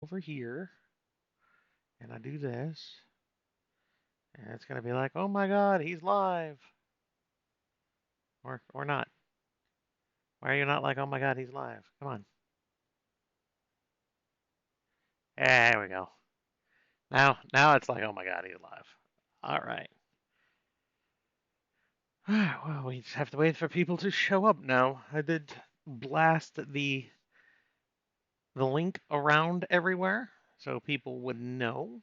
over here and I do this, and it's gonna be like, oh my God, he's live, or not. Why are you not like, oh my God, he's live? Come on. There we go. Now it's like, oh my God, he's live. All right. Well, we just have to wait for people to show up now. I did blast the link around everywhere so people would know.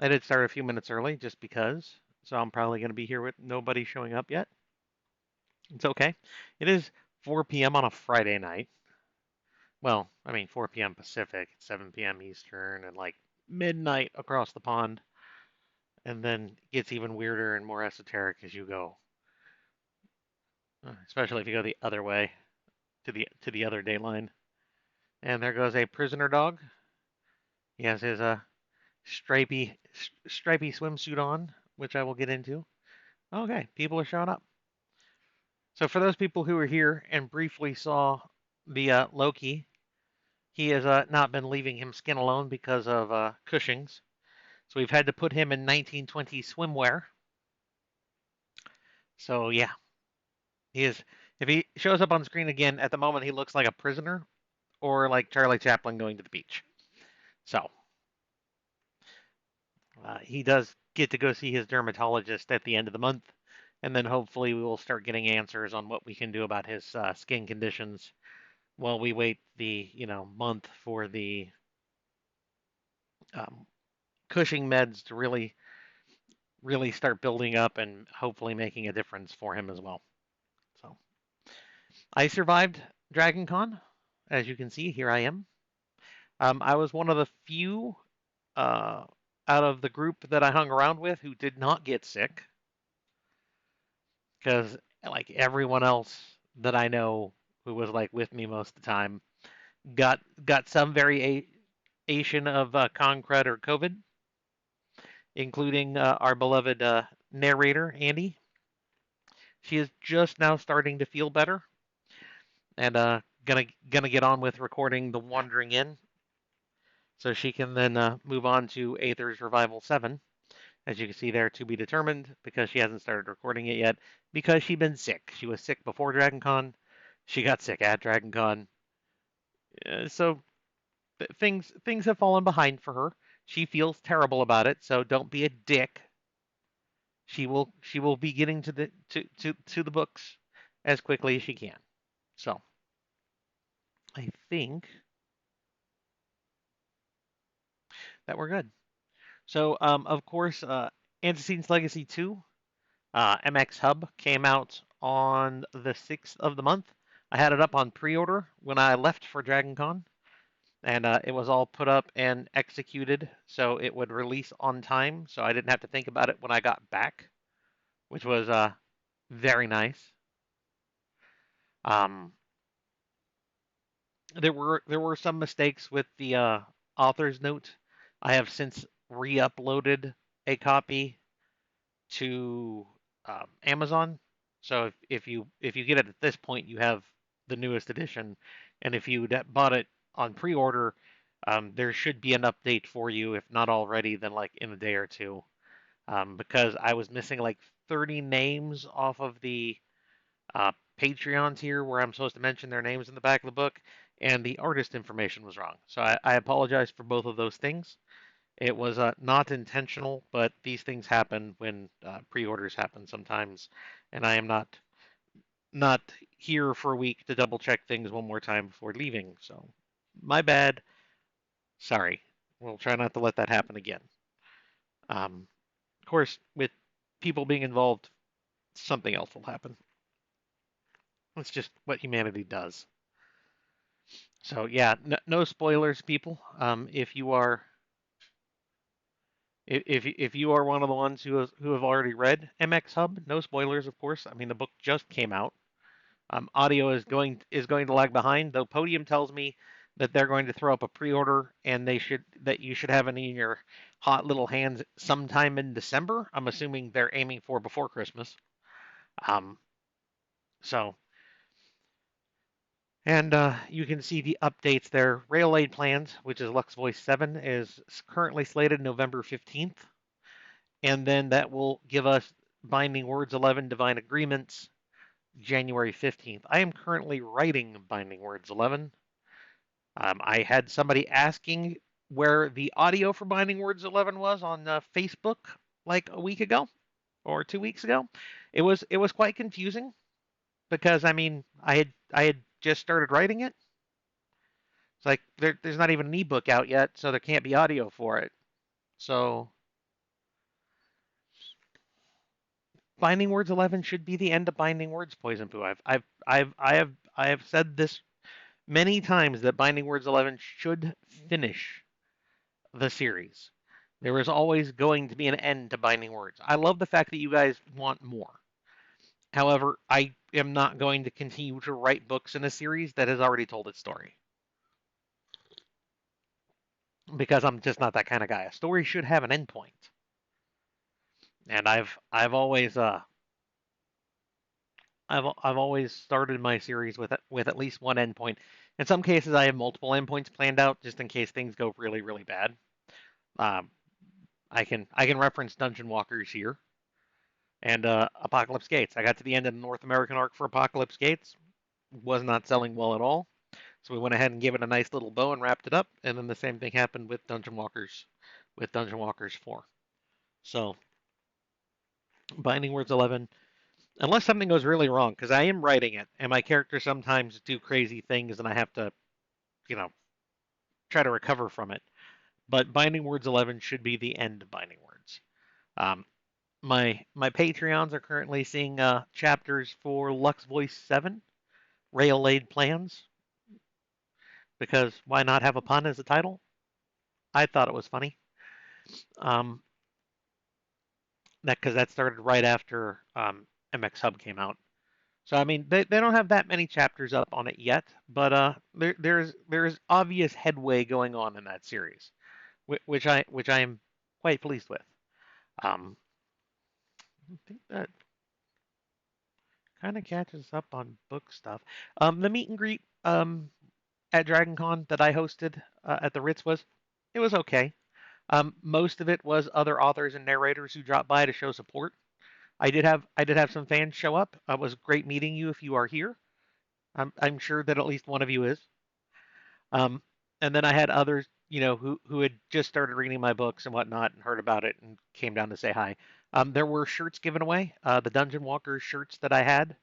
I did start a few minutes early just because, so I'm probably going to be here with nobody showing up yet. It's okay. It is 4 p.m. on a Friday night. Well, I mean 4 p.m. Pacific, 7 p.m. Eastern, and like midnight across the pond. And then it gets even weirder and more esoteric as you go, especially if you go the other way to the other day line. And there goes a prisoner dog. He has his stripy swimsuit on, which I will get into. Okay, people are showing up. So for those people who were here and briefly saw the Loki, he has not been leaving him skin alone because of Cushing's. So we've had to put him in 1920 swimwear. So yeah, he is. If he shows up on screen again, at the moment he looks like a prisoner or like Charlie Chaplin going to the beach. So he does get to go see his dermatologist at the end of the month, and then hopefully we will start getting answers on what we can do about his skin conditions while we wait the month for the um, Cushing meds to really start building up and hopefully making a difference for him as well. So I survived Dragon Con. As you can see, here I am. I was one of the few uh, out of the group that I hung around with who did not get sick because, like everyone else that I know who was like with me most of the time, got some variation of concrete or COVID, including our beloved narrator Andy. She is just now starting to feel better, and gonna get on with recording the Wandering Inn, so she can then move on to Aether's Revival 7. As you can see there, to be determined, because she hasn't started recording it yet, because she's been sick. She was sick before DragonCon. She got sick at DragonCon. So things have fallen behind for her. She feels terrible about it, so don't be a dick. She will be getting to the books as quickly as she can. So I think that we're good. So of course, Antecedents Legacy 2 MX Hub came out on the 6th of the month. I had it up on pre-order when I left for DragonCon, and it was all put up and executed so it would release on time, so I didn't have to think about it when I got back, which was very nice. Um, there were some mistakes with the author's note. I have since re-uploaded a copy to Amazon. So if you get it at this point, you have the newest edition, and if you bought it on pre-order, there should be an update for you. If not already, then like in a day or two, because I was missing like 30 names off of the Patreon tier where I'm supposed to mention their names in the back of the book, and the artist information was wrong. So I apologize for both of those things. It was not intentional, but these things happen when pre-orders happen sometimes, and I am not here for a week to double check things one more time before leaving. So, my bad. Sorry. We'll try not to let that happen again. Of course, with people being involved, something else will happen. It's just what humanity does. So yeah, no spoilers, people. If you are one of the ones who have already read MX Hub, no spoilers, of course. I mean, the book just came out. Audio is going to lag behind, though Podium tells me that they're going to throw up a pre-order and that you should have it in your hot little hands sometime in December. I'm assuming they're aiming for before Christmas. Um, so And you can see the updates there. Rail-Aid Plans, which is Lux Voice 7, is currently slated November 15th. And then that will give us Binding Words 11 Divine Agreements January 15th. I am currently writing Binding Words 11. I had somebody asking where the audio for Binding Words 11 was on Facebook like a week ago or 2 weeks ago. It was quite confusing because I mean I had just started writing it. It's like there's not even an ebook out yet, so there can't be audio for it. So Binding Words 11 should be the end of Binding Words Poison Poo. I have said this many times that Binding Words 11 should finish the series. There is always going to be an end to Binding Words. I love the fact that you guys want more. However, I am not going to continue to write books in a series that has already told its story because I'm just not that kind of guy. A story should have an endpoint, and I've always started my series with at least one endpoint. In some cases, I have multiple endpoints planned out just in case things go really really bad. Um, I can reference Dungeon Walkers here and Apocalypse Gates. I got to the end of the North American arc for Apocalypse Gates, was not selling well at all, so we went ahead and gave it a nice little bow and wrapped it up. And then the same thing happened with Dungeon Walkers 4. So Binding Words 11, unless something goes really wrong, because I am writing it, and my characters sometimes do crazy things, and I have to, you know, try to recover from it. But Binding Words 11 should be the end of Binding Words. Um, my Patreons are currently seeing chapters for Lux Voice 7, Rail-Aid Plans, because why not have a pun as a title? I thought it was funny. Um, that started right after MX Hub came out. So I mean, they don't have that many chapters up on it yet, but there's obvious headway going on in that series, which I am quite pleased with. I think that kind of catches up on book stuff. The meet and greet at DragonCon that I hosted at the Ritz was okay. Most of it was other authors and narrators who dropped by to show support. I did have some fans show up. It was great meeting you if you are here. I'm sure that at least one of you is. Um, and then I had others, who had just started reading my books and whatnot and heard about it and came down to say hi. There were shirts given away. The Dungeon Walker shirts that I had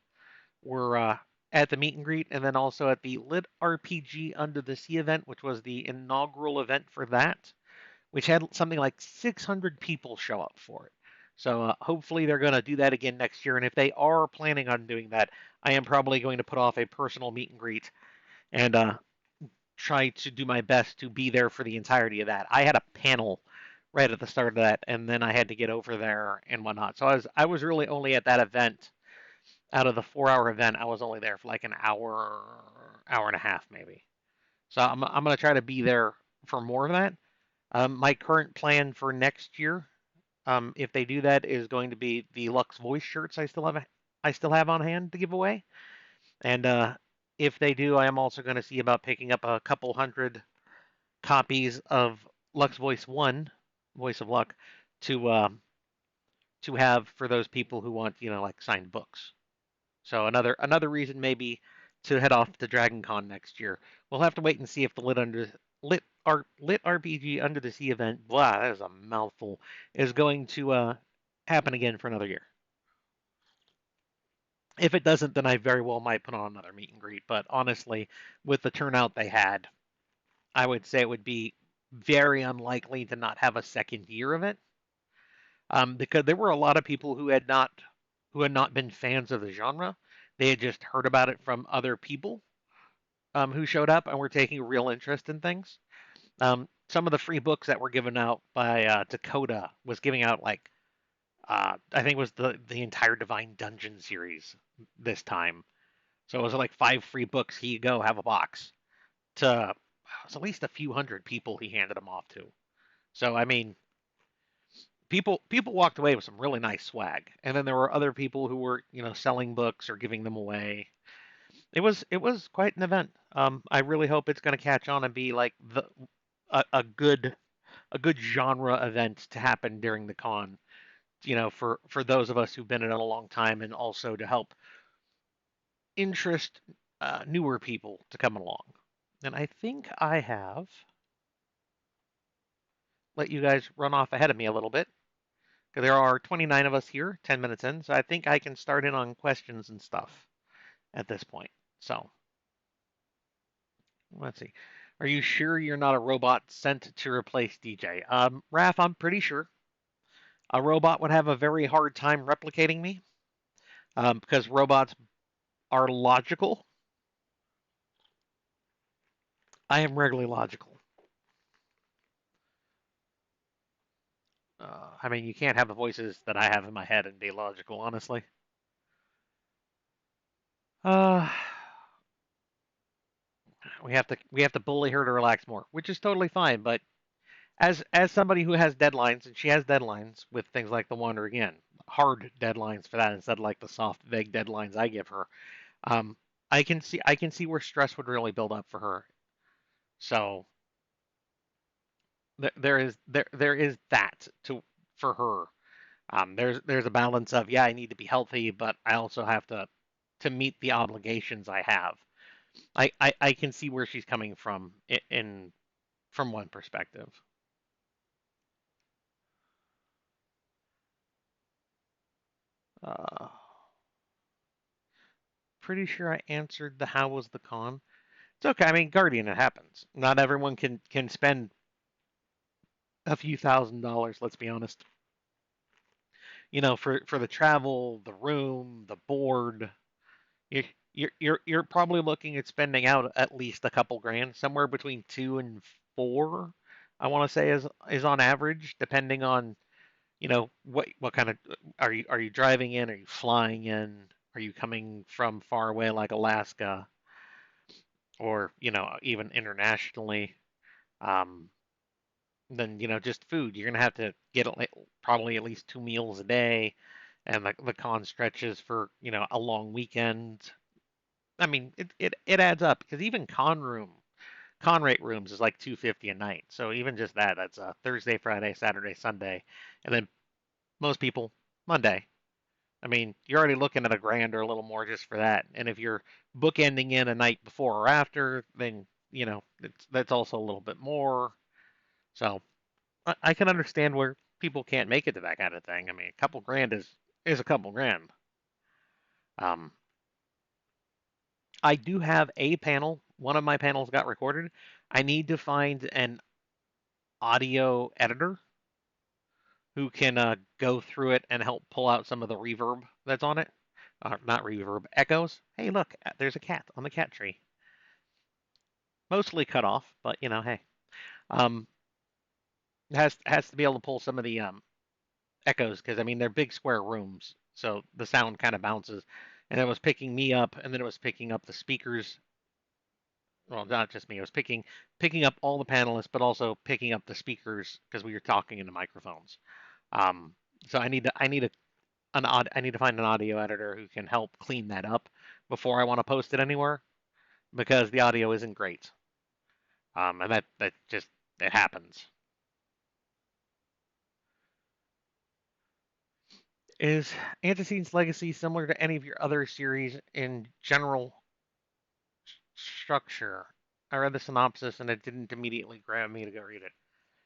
were at the meet and greet, and then also at the Lit RPG Under the Sea event, which was the inaugural event for that, which had something like 600 people show up for it. So hopefully they're going to do that again next year. And if they are planning on doing that, I am probably going to put off a personal meet and greet and try to do my best to be there for the entirety of that. I had a panel right at the start of that, and then I had to get over there and whatnot. So I was really only at that event out of the 4 hour event. I was only there for like an hour, hour and a half maybe. So I'm gonna try to be there for more of that. My current plan for next year, if they do that, is going to be the Lux Voice shirts I still have on hand to give away. And if they do, I am also going to see about picking up a couple hundred copies of Lux Voice One, Voice of Luck, to to have for those people who want, like signed books. So another reason maybe to head off to Dragon Con next year. We'll have to wait and see if the lit RPG Under the Sea event, blah, that is a mouthful, is going to happen again for another year. If it doesn't, then I very well might put on another meet and greet. But honestly, with the turnout they had, I would say it would be very unlikely to not have a second year of it, because there were a lot of people who had not been fans of the genre. They had just heard about it from other people who showed up and were taking a real interest in things. Some of the free books that were given out by Dakota was giving out like I think it was the entire Divine Dungeon series this time. So it was like 5 free books. Here you go, have a box. To it was at least a few hundred people he handed them off to. So I mean, people walked away with some really nice swag, and then there were other people who were selling books or giving them away. it was quite an event. I really hope it's going to catch on and be like a good genre event to happen during the con. For those of us who've been in it a long time, and also to help interest newer people to come along. And I think I have let you guys run off ahead of me a little bit because there are 29 of us here, 10 minutes in, so I think I can start in on questions and stuff at this point. So let's see. Are you sure you're not a robot sent to replace DJ? Raph, I'm pretty sure a robot would have a very hard time replicating me because robots are logical. I am regularly logical. I mean, you can't have the voices that I have in my head and be logical, honestly. Uh, we have to bully her to relax more, which is totally fine. But as somebody who has deadlines, and she has deadlines with things like the Wonder again, hard deadlines for that instead of like the soft, vague deadlines I give her. Um, I can see where stress would really build up for her. So there is that to for her. There's a balance of, yeah, I need to be healthy, but I also have to meet the obligations I have. I can see where she's coming from in from one perspective. Uh, Pretty sure I answered the how was the con. It's okay. I mean, Guardian, it happens. Not everyone can spend a few $1,000s. Let's be honest. For the travel, the room, the board. You you're probably looking at spending out at least a couple grand, somewhere between 2 and 4. I want to say is on average, depending on what kind of are you driving in? Are you flying in? Are you coming from far away like Alaska, or even internationally? Um, then just food. You're gonna have to get probably at least 2 meals a day, and the con stretches for a long weekend. I mean, it adds up because even con rate rooms is like 250 a night. So even just that's Thursday, Friday, Saturday, Sunday, and then most people Monday. I mean, you're already looking at a grand or a little more just for that. And if you're bookending in a night before or after, then that's also a little bit more. So I can understand where people can't make it to that kind of thing. I mean, a couple grand is a couple grand. Um, I do have a panel. One of my panels got recorded. I need to find an audio editor who can go through it and help pull out some of the reverb that's on it. Not reverb, echoes. Hey, look, there's a cat on the cat tree. Mostly cut off, but hey, um, has to be able to pull some of the echoes because I mean they're big square rooms, so the sound kind of bounces, and it was picking me up, and then it was picking up the speakers. Well, not just me. It was picking up all the panelists, but also picking up the speakers because we were talking into microphones. Um, so I need to find an audio editor who can help clean that up before I want to post it anywhere because the audio isn't great. And that just it happens. Is Anticine's Legacy similar to any of your other series in general structure? I read the synopsis and it didn't immediately grab me to go read it.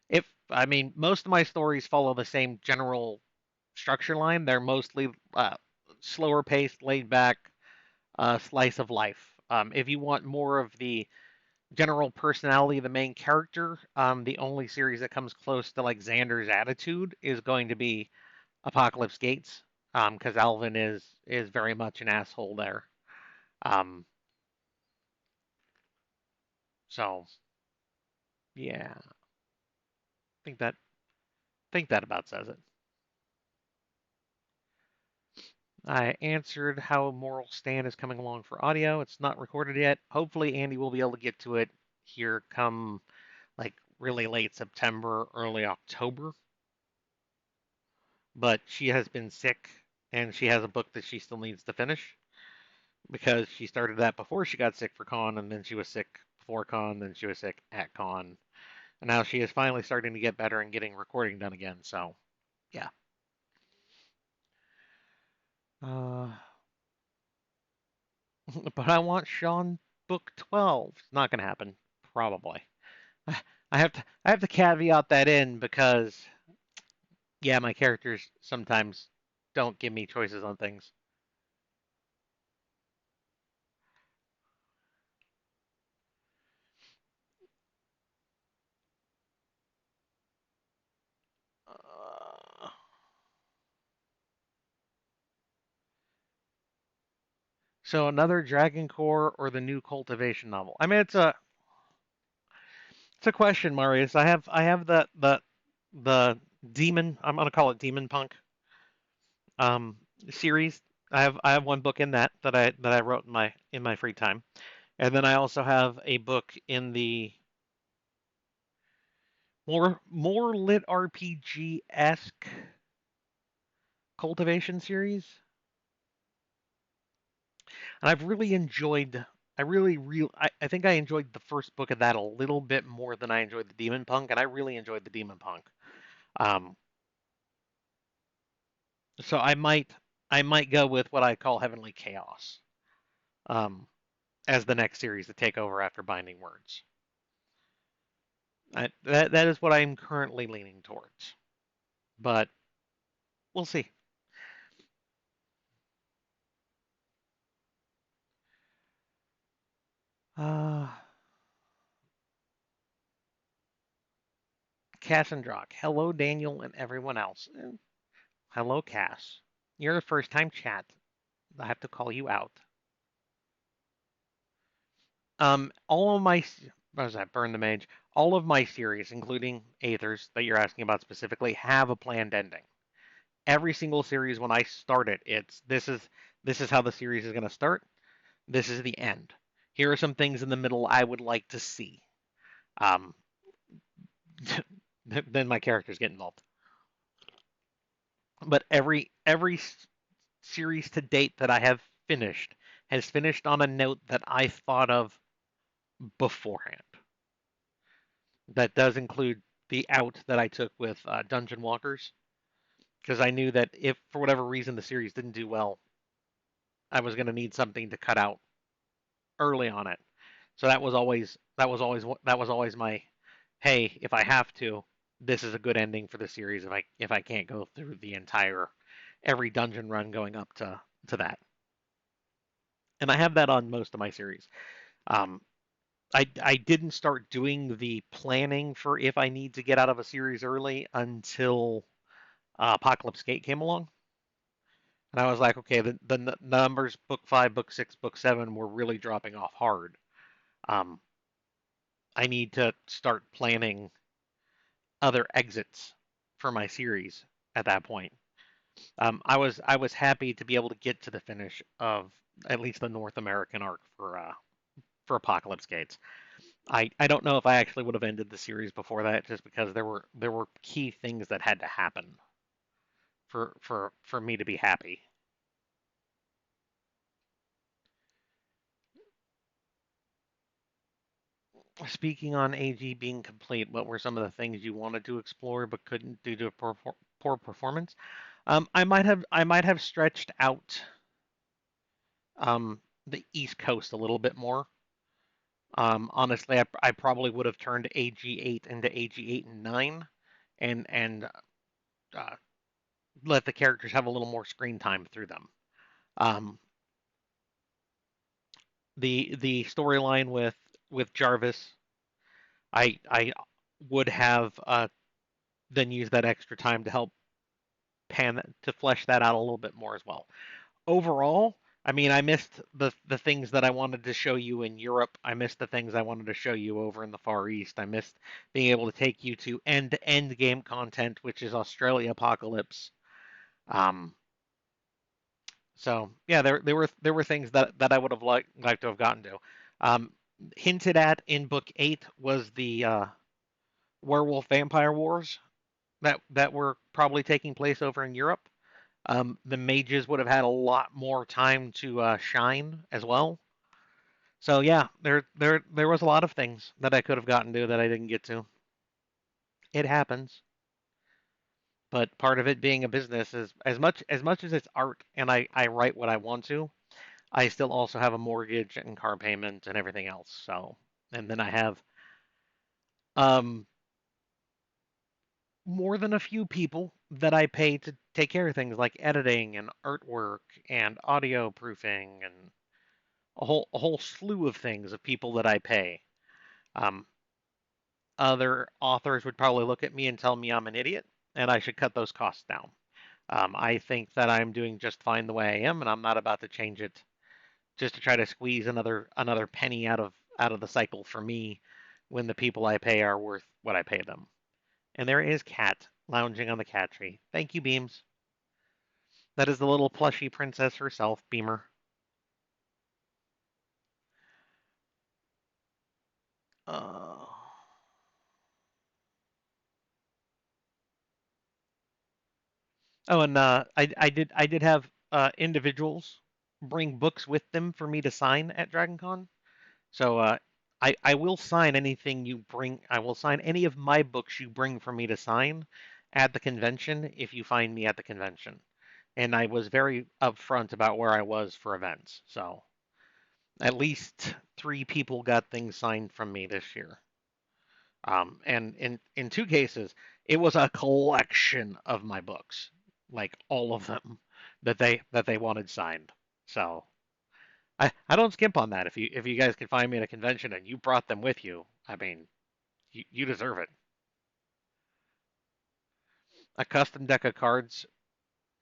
If I mean, most of my stories follow the same general structure line. They're mostly slower paced, laid back, slice of life. If you want more of the general personality of the main character, the only series that comes close to like Xander's attitude is going to be Apocalypse Gates, because Alvin is very much an asshole there. Um, so yeah, think that think that about says it. I answered how Moral Stand is coming along for audio. It's not recorded yet. Hopefully, Andy will be able to get to it here come like really late September, early October. But she has been sick and she has a book that she still needs to finish. because she started that before she got sick for con, and then she was sick before con, then she was sick at con, and now she is finally starting to get better and getting recording done again. So yeah. Uh, but I want Sean book 12. It's not gonna happen, probably. I have to caveat that in because yeah, my characters sometimes don't give me choices on things. Uh, so another Dragon Core or the new Cultivation novel? I mean, it's a question, Marius. I have the demon. I'm gonna call it Demon Punk um, series. I have one book in that I wrote in my free time, and then I also have a book in the more lit RPG esque Cultivation series, and I've really enjoyed. I think I enjoyed the first book of that a little bit more than I enjoyed the Demon Punk, and I really enjoyed the Demon Punk. Um, so I might go with what I call Heavenly Chaos um, as the next series to take over after Binding Words. That is what I'm currently leaning towards, but we'll see. Uh, Cass and Drock. Hello, Daniel, and everyone else. Hello, Cass. You're a first time chat. I have to call you out. All of my what was that? Burn the Mage. All of my series, including Aethers that you're asking about specifically, have a planned ending. Every single series when I start it, it's this is how the series is going to start. This is the end. Here are some things in the middle I would like to see. Um, then my characters get involved. But every series to date that I have finished has finished on a note that I thought of beforehand. That does include the out that I took with Dungeon Walkers because I knew that if for whatever reason the series didn't do well, I was going to need something to cut out early on it. So that was always my hey, if I have to, this is a good ending for the series if I can't go through the entire every dungeon run going up to that. And I have that on most of my series. Um, I didn't start doing the planning for if I need to get out of a series early until Apocalypse Gate came along, and I was like, okay, the numbers book 5, book 6, book 7 were really dropping off hard. Um, I need to start planning other exits for my series at that point. I was happy to be able to get to the finish of at least the North American arc for Apocalypse Gates. I don't know if I actually would have ended the series before that, just because there were key things that had to happen for me to be happy. Speaking on AG being complete, what were some of the things you wanted to explore but couldn't due to poor performance? I might have stretched out the East Coast a little bit more. Honestly, I probably would have turned AG8 into AG8 and 9, and uh, let the characters have a little more screen time through them. Um, the storyline with Jarvis, I would have then used that extra time to help to flesh that out a little bit more as well. Overall, I mean, I missed the things that I wanted to show you in Europe. I missed the things I wanted to show you over in the Far East. I missed being able to take you to end game content, which is Australia Apocalypse. Um, so yeah, there were things that I would have liked to have gotten to. Um, Hinted at in book 8 was the werewolf vampire wars that were probably taking place over in Europe. The mages would have had a lot more time to shine as well. So yeah, there was a lot of things that I could have gotten to that I didn't get to. It happens, but part of it being a business is as much as it's art and I write what I want to, I still also have a mortgage and car payment and everything else. So, and then I have um more than a few people that I pay to take care of things like editing and artwork and audio proofing and a whole slew of things of people that I pay. Um, Other authors would probably look at me and tell me I'm an idiot and I should cut those costs down. I think that I'm doing just fine the way I am, and I'm not about to change it just to try to squeeze another penny out of the cycle for me when the people I pay are worth what I pay them. And there is Cat lounging on the cat tree. Thank you, Beams. That is the little plushy princess herself, Beamer. Uh, and I did have individuals bring books with them for me to sign at DragonCon. So I will sign anything you bring. I will sign any of my books you bring for me to sign at the convention if you find me at the convention. And I was very upfront about where I was for events. So at least three people got things signed from me this year. And in two cases, it was a collection of my books, like all of them that they wanted signed. So I don't skimp on that. If you guys can find me at a convention and you brought them with you, I mean, you deserve it. A custom deck of cards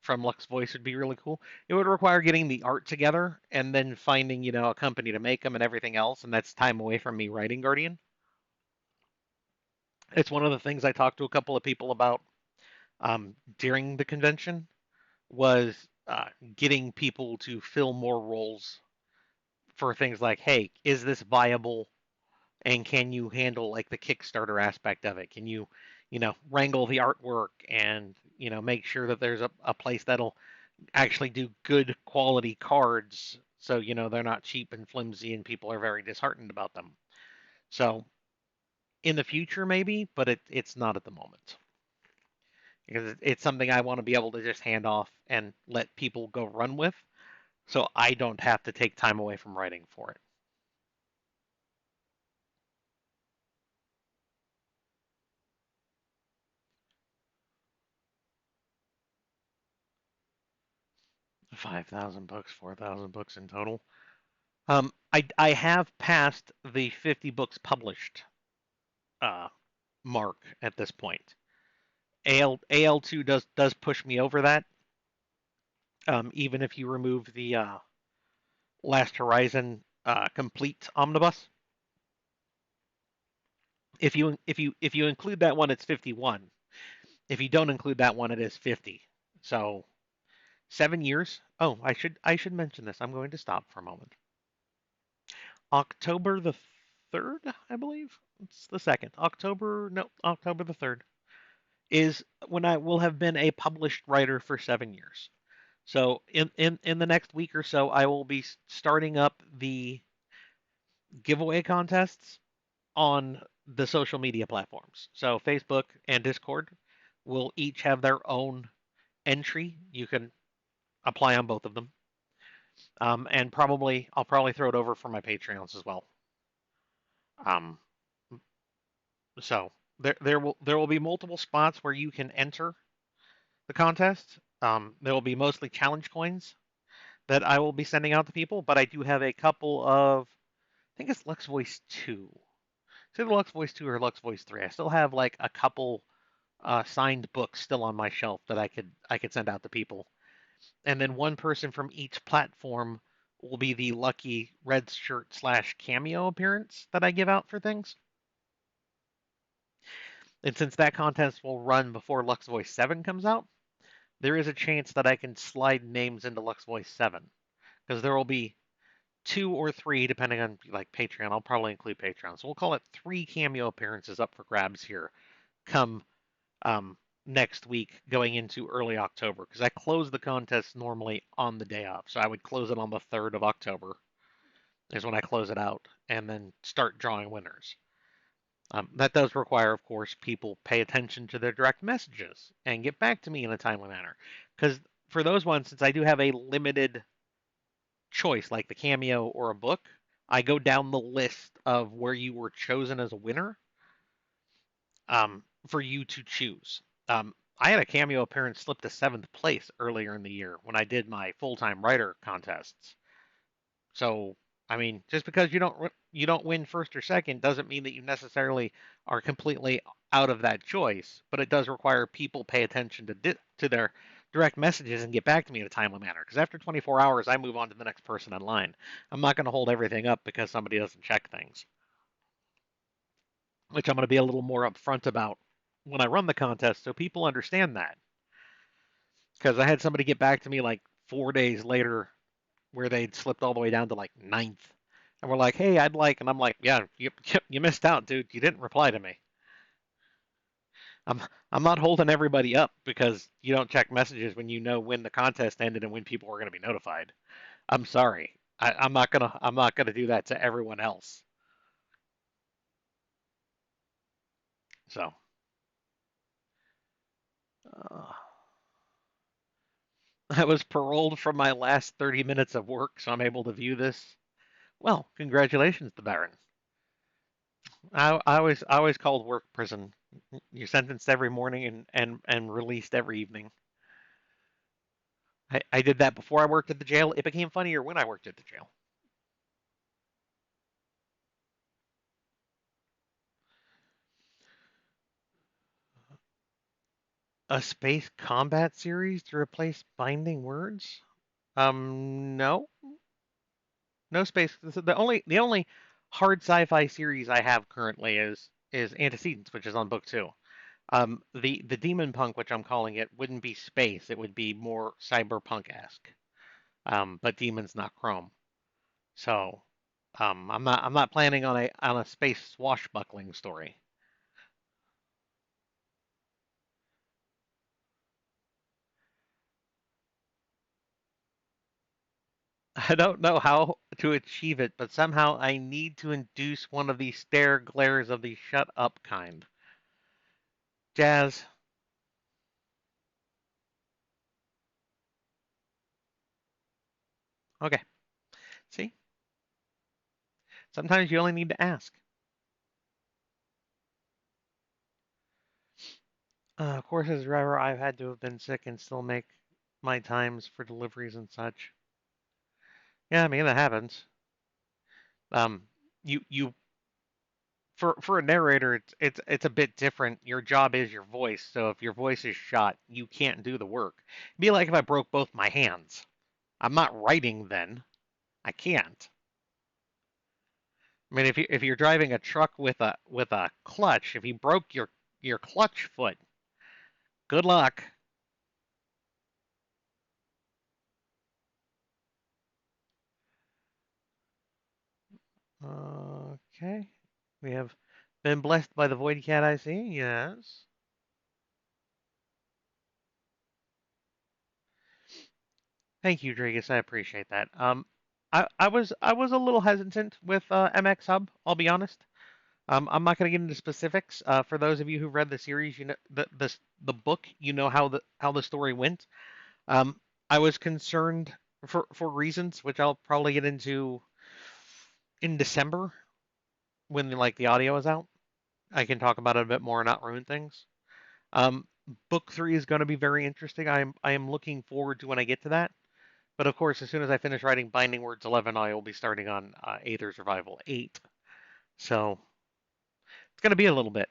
from Lux Voice would be really cool. It would require getting the art together and then finding, a company to make them and everything else, and that's time away from me writing Guardian. It's one of the things I talked to a couple of people about during the convention was getting people to fill more roles for things like, hey, is this viable? And can you handle like the Kickstarter aspect of it? Can you wrangle the artwork and make sure that there's a place that'll actually do good quality cards so they're not cheap and flimsy and people are very disheartened about them. So in the future maybe, but it's not at the moment because it's something I want to be able to just hand off and let people go run with so I don't have to take time away from writing for it. 5,000 books, 4,000 books in total. I have passed the 50 books published uh, mark at this point. AL2 does push me over that. Even if you remove the Last Horizon complete omnibus, if you include that one, it's 51. If you don't include that one, it is 50. So 7 years. Oh, I should mention this. I'm going to stop for a moment. October the 3rd, I believe. It's the 2nd. October, no, October the 3rd is when I will have been a published writer for 7 years. So in the next week or so, I will be starting up the giveaway contests on the social media platforms. So Facebook and Discord will each have their own entry. You can apply on both of them. And I'll probably throw it over for my Patreons as well. Um, so there will be multiple spots where you can enter the contest. There will be mostly challenge coins that I will be sending out to people, but I do have a couple of, I think it's Lux Voice 2. It's either Lux Voice 2 or Lux Voice 3. I still have like a couple signed books still on my shelf that I could send out to people. And then one person from each platform will be the lucky red shirt slash cameo appearance that I give out for things. And since that contest will run before Lux Voice 7 comes out, there is a chance that I can slide names into Lux Voice 7 because there will be two or three, depending on like Patreon. I'll probably include Patreon, so we'll call it three cameo appearances up for grabs here. Come next week going into early October because I close the contest normally on the day of. So I would close it on the 3rd of October is when I close it out and then start drawing winners. That does require, of course, people pay attention to their direct messages and get back to me in a timely manner. Because for those ones, since I do have a limited choice, like the cameo or a book, I go down the list of where you were chosen as a winner for you to choose. I had a cameo appearance slip to 7th place earlier in the year when I did my full-time writer contests. So, I mean, just because you don't win first or second doesn't mean that you necessarily are completely out of that choice. But it does require people pay attention to their direct messages and get back to me in a timely manner. Because after 24 hours, I move on to the next person in line. I'm not going to hold everything up because somebody doesn't check things, which I'm going to be a little more upfront about when I run the contest, so people understand that. Because I had somebody get back to me like 4 days later where they'd slipped all the way down to like ninth. And we're like, hey, I'd like, and I'm like, yeah, you missed out, dude. You didn't reply to me. I'm I'm not holding everybody up because you don't check messages when you know when the contest ended and when people were going to be notified. I'm sorry. I'm not gonna do that to everyone else. So uh, I was paroled from my last 30 minutes of work, so I'm able to view this. Well, congratulations, the Baron. I always called work prison. You're sentenced every morning and released every evening. I did that before I worked at the jail. It became funnier when I worked at the jail. A space combat series to replace Binding Words? No, no space. The only hard sci-fi series I have currently is Antecedents, which is on book two. The Demon Punk, which I'm calling it, wouldn't be space. It would be more cyberpunk-esque. But Demon's not Chrome. So, I'm not planning on a space swashbuckling story. I don't know how to achieve it, but somehow I need to induce one of these stare glares of the shut up kind. Jazz. Okay. See? Sometimes you only need to ask. Of course, as a driver, I've had to have been sick and still make my times for deliveries and such. Yeah, I mean that happens. Um, you for a narrator, it's a bit different. Your job is your voice, so if your voice is shot, you can't do the work. It'd be like if I broke both my hands. I'm not writing then. I can't. I mean, if you're driving a truck with a clutch, if you broke your clutch foot, good luck. Okay, we have been blessed by the Void Cat. I see. Yes. Thank you, Dragus. I appreciate that. I was a little hesitant with MX Hub. I'll be honest. I'm not going to get into specifics. For those of you who read the series, you know the book. You know how the story went. Um, I was concerned for reasons which I'll probably get into in December when like the audio is out. I can talk about it a bit more and not ruin things. Um, Book three is going to be very interesting. I am looking forward to when I get to that. But of course, as soon as I finish writing Binding Words 11, I will be starting on Aether's Revival 8. So it's going to be a little bit.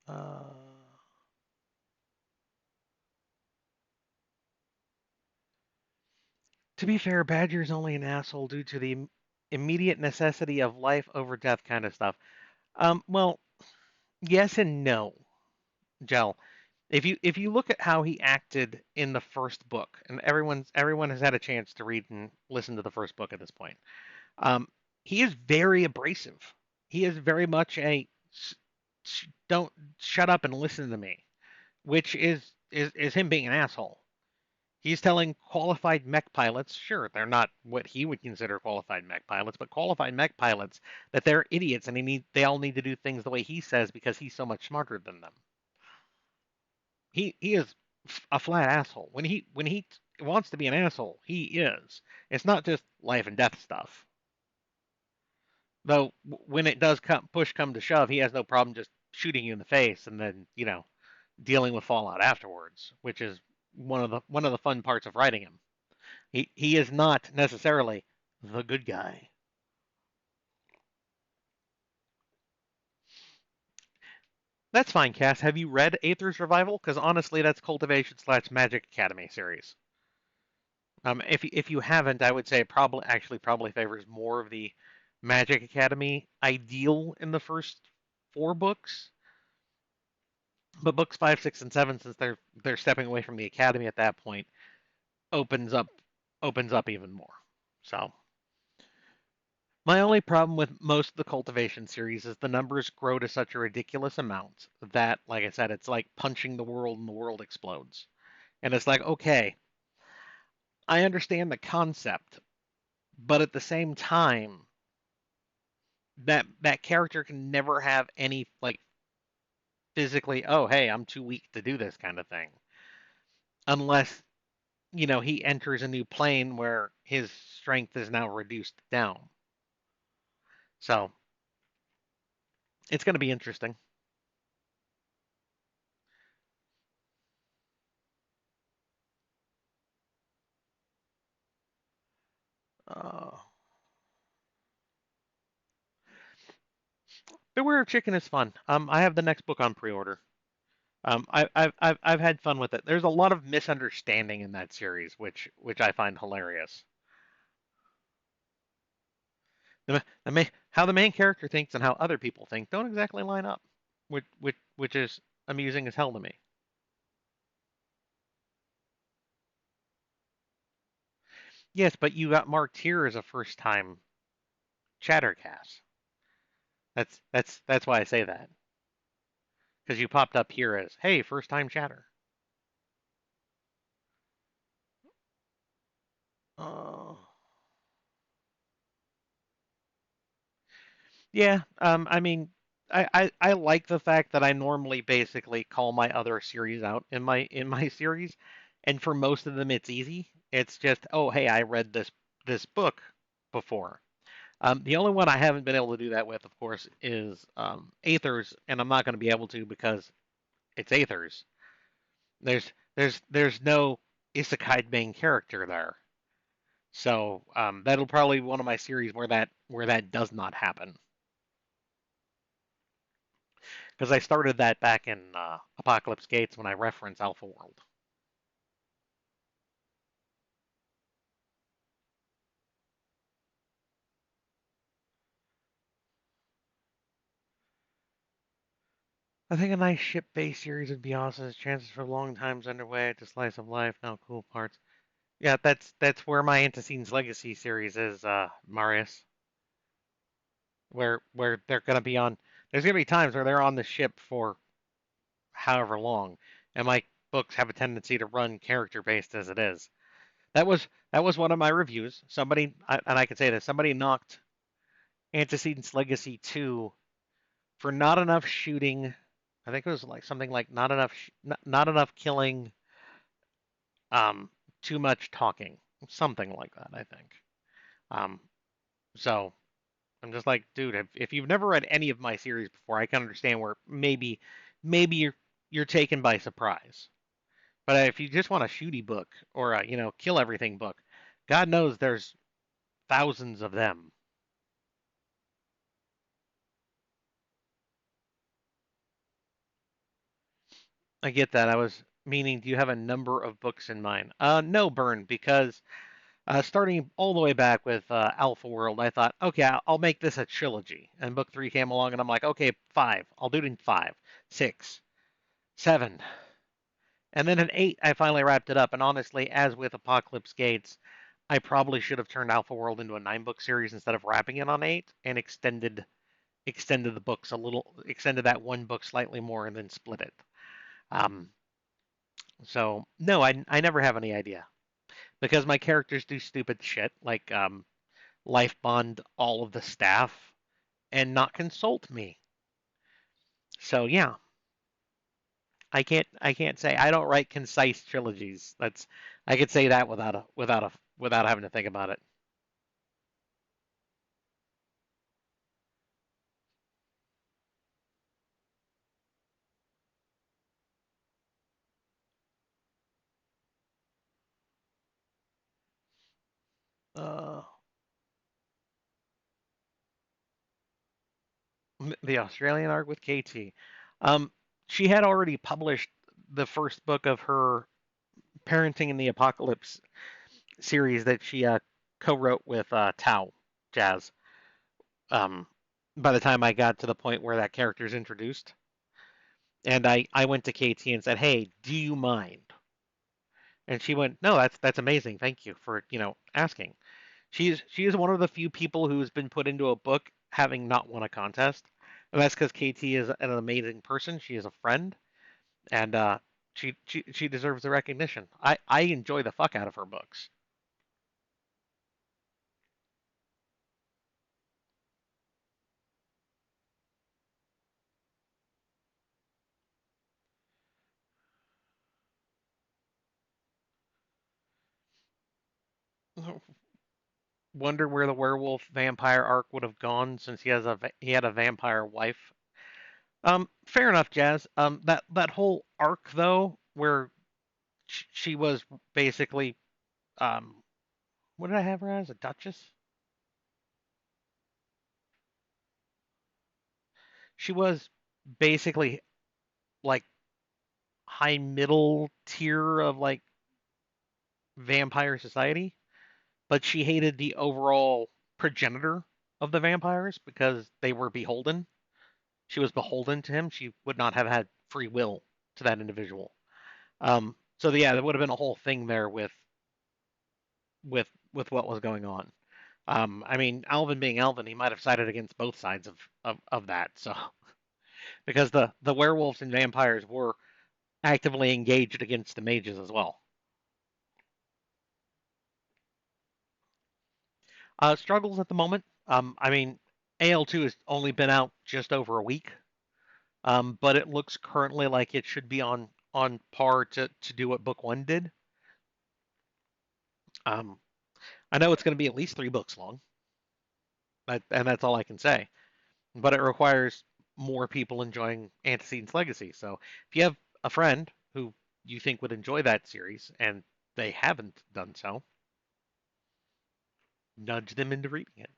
Uh, to be fair, Badger's only an asshole due to the immediate necessity of life over death kind of stuff. Well, yes and no, Gel. If you look at how he acted in the first book, and everyone has had a chance to read and listen to the first book at this point, um, he is very abrasive. he is very much a don't shut up and listen to me, which is him being an asshole. He's telling qualified mech pilots, sure, they're not what he would consider qualified mech pilots, but qualified mech pilots that they're idiots and they all need to do things the way he says because he's so much smarter than them. He is a flat asshole. When he wants to be an asshole, he is. It's not just life and death stuff. Though when it does push come to shove, he has no problem just shooting you in the face and then dealing with fallout afterwards, which is one of the fun parts of writing him. He is not necessarily the good guy. That's fine, Cass. Have you read Aether's Revival? Because honestly, that's Cultivation slash Magic Academy series. If you haven't, I would say it probably favors more of the Magic Academy ideal in the first four books. But books 5, 6, and 7, since they're stepping away from the Academy at that point, opens up opens up even more. So my only problem with most of the Cultivation series is the numbers grow to such a ridiculous amount that, like I said, it's like punching the world and the world explodes. And it's like, okay, I understand the concept, but at the same time, that character can never have any like physically, oh hey, I'm too weak to do this kind of thing, unless he enters a new plane where his strength is now reduced down. So it's going to be interesting. Uh, Beware of Chicken is fun. I have the next book on pre-order. I've had fun with it. There's a lot of misunderstanding in that series, which I find hilarious. How the main character thinks and how other people think don't exactly line up, which is amusing as hell to me. Yes, but you got marked here as a first-time Chattercast. That's why I say that, because you popped up here as, hey, first-time chatter. Oh. Yeah, I mean, I like the fact that I normally basically call my other series out in my series, and for most of them it's easy. It's just, oh hey, I read this book before. The only one I haven't been able to do that with, of course, is Aethers, and I'm not going to be able to because it's Aethers. There's no isekai main character there, so that'll probably be one of my series where that does not happen. Because I started that back in Apocalypse Gates when I reference Alpha World. I think a nice ship-based series would be awesome. As chances for long times underway to slice of life, now cool parts. Yeah, that's where my Antecedents Legacy series is, Marius. Where they're gonna be on. There's gonna be times where they're on the ship for however long, and my books have a tendency to run character-based as it is. That was one of my reviews. And I can say this, somebody knocked Antecedents Legacy 2 for not enough shooting. I think it was like something like not enough killing, um, too much talking, something like that. I think. Um, so I'm just like, dude, if you've never read any of my series before, I can understand where maybe you're taken by surprise. But if you just want a shooty book or a kill everything book, God knows there's thousands of them. I get that. I was meaning, do you have a number of books in mind? No, Burn, because starting all the way back with Alpha World, I thought, okay, I'll make this a trilogy. And book three came along, and I'm like, okay, five. I'll do it in five, 6, 7. And then at 8, I finally wrapped it up. And honestly, as with Apocalypse Gates, I probably should have turned Alpha World into a 9-book series instead of wrapping it on 8 and extended extended the books a little, extended that one book slightly more, and then split it. Um, so no, I never have any idea because my characters do stupid shit like life bond all of the staff and not consult me. So yeah, I can't say I don't write concise trilogies. That's I could say that without having to think about it. Uh, the Australian arc with KT. Um, she had already published the first book of her Parenting in the Apocalypse series that she co-wrote with Tao Jazz. Um, by the time I got to the point where that character is introduced, and I went to KT and said, "Hey, do you mind?" And she went, "No, that's amazing. Thank you for asking." She is one of the few people who's been put into a book having not won a contest, and that's because KT is an amazing person. She is a friend, and she deserves the recognition. I enjoy the fuck out of her books. Wonder where the werewolf vampire arc would have gone since he had a vampire wife. Fair enough, Jazz. That whole arc though, where she was basically um, what did I have her as? A duchess? She was basically like high middle tier of like vampire society, but she hated the overall progenitor of the vampires because they were beholden. She was beholden to him. She would not have had free will to that individual. So yeah, there would have been a whole thing there with what was going on. I mean, Alvin being Alvin, he might have sided against both sides of that. So because the werewolves and vampires were actively engaged against the mages as well. Struggles at the moment. I mean, AL2 has only been out just over a week, but it looks currently like it should be on par to do what Book One did. Um, I know it's going to be at least 3 books long, and that's all I can say. But it requires more people enjoying Antecedents Legacy. So if you have a friend who you think would enjoy that series and they haven't done so, nudge them into reading it.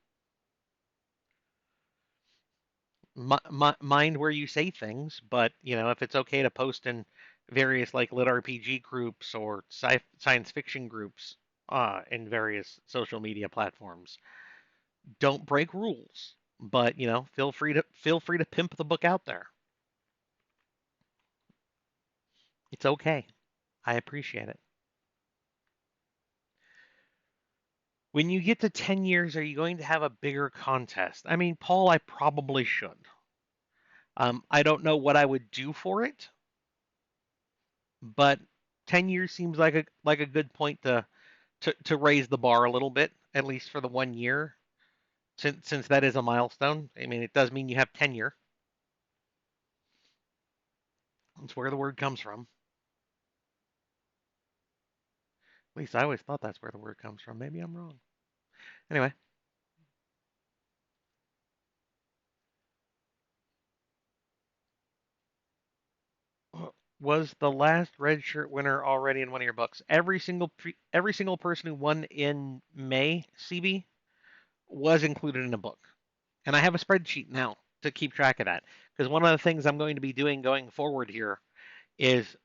Mind where you say things, but if it's okay to post in various like lit RPG groups or science fiction groups in various social media platforms, don't break rules. But feel free to pimp the book out there. It's okay. I appreciate it. When you get to 10 years, are you going to have a bigger contest? I mean, Paul, I probably should. I don't know what I would do for it, but 10 years seems like a good point to raise the bar a little bit, at least for the 1 year, since that is a milestone. I mean, it does mean you have tenure. That's where the word comes from. At least I always thought that's where the word comes from. Maybe I'm wrong. Anyway, was the last red shirt winner already in one of your books? Every single person who won in May CB was included in a book. And I have a spreadsheet now to keep track of that. Because one of the things I'm going to be doing going forward here is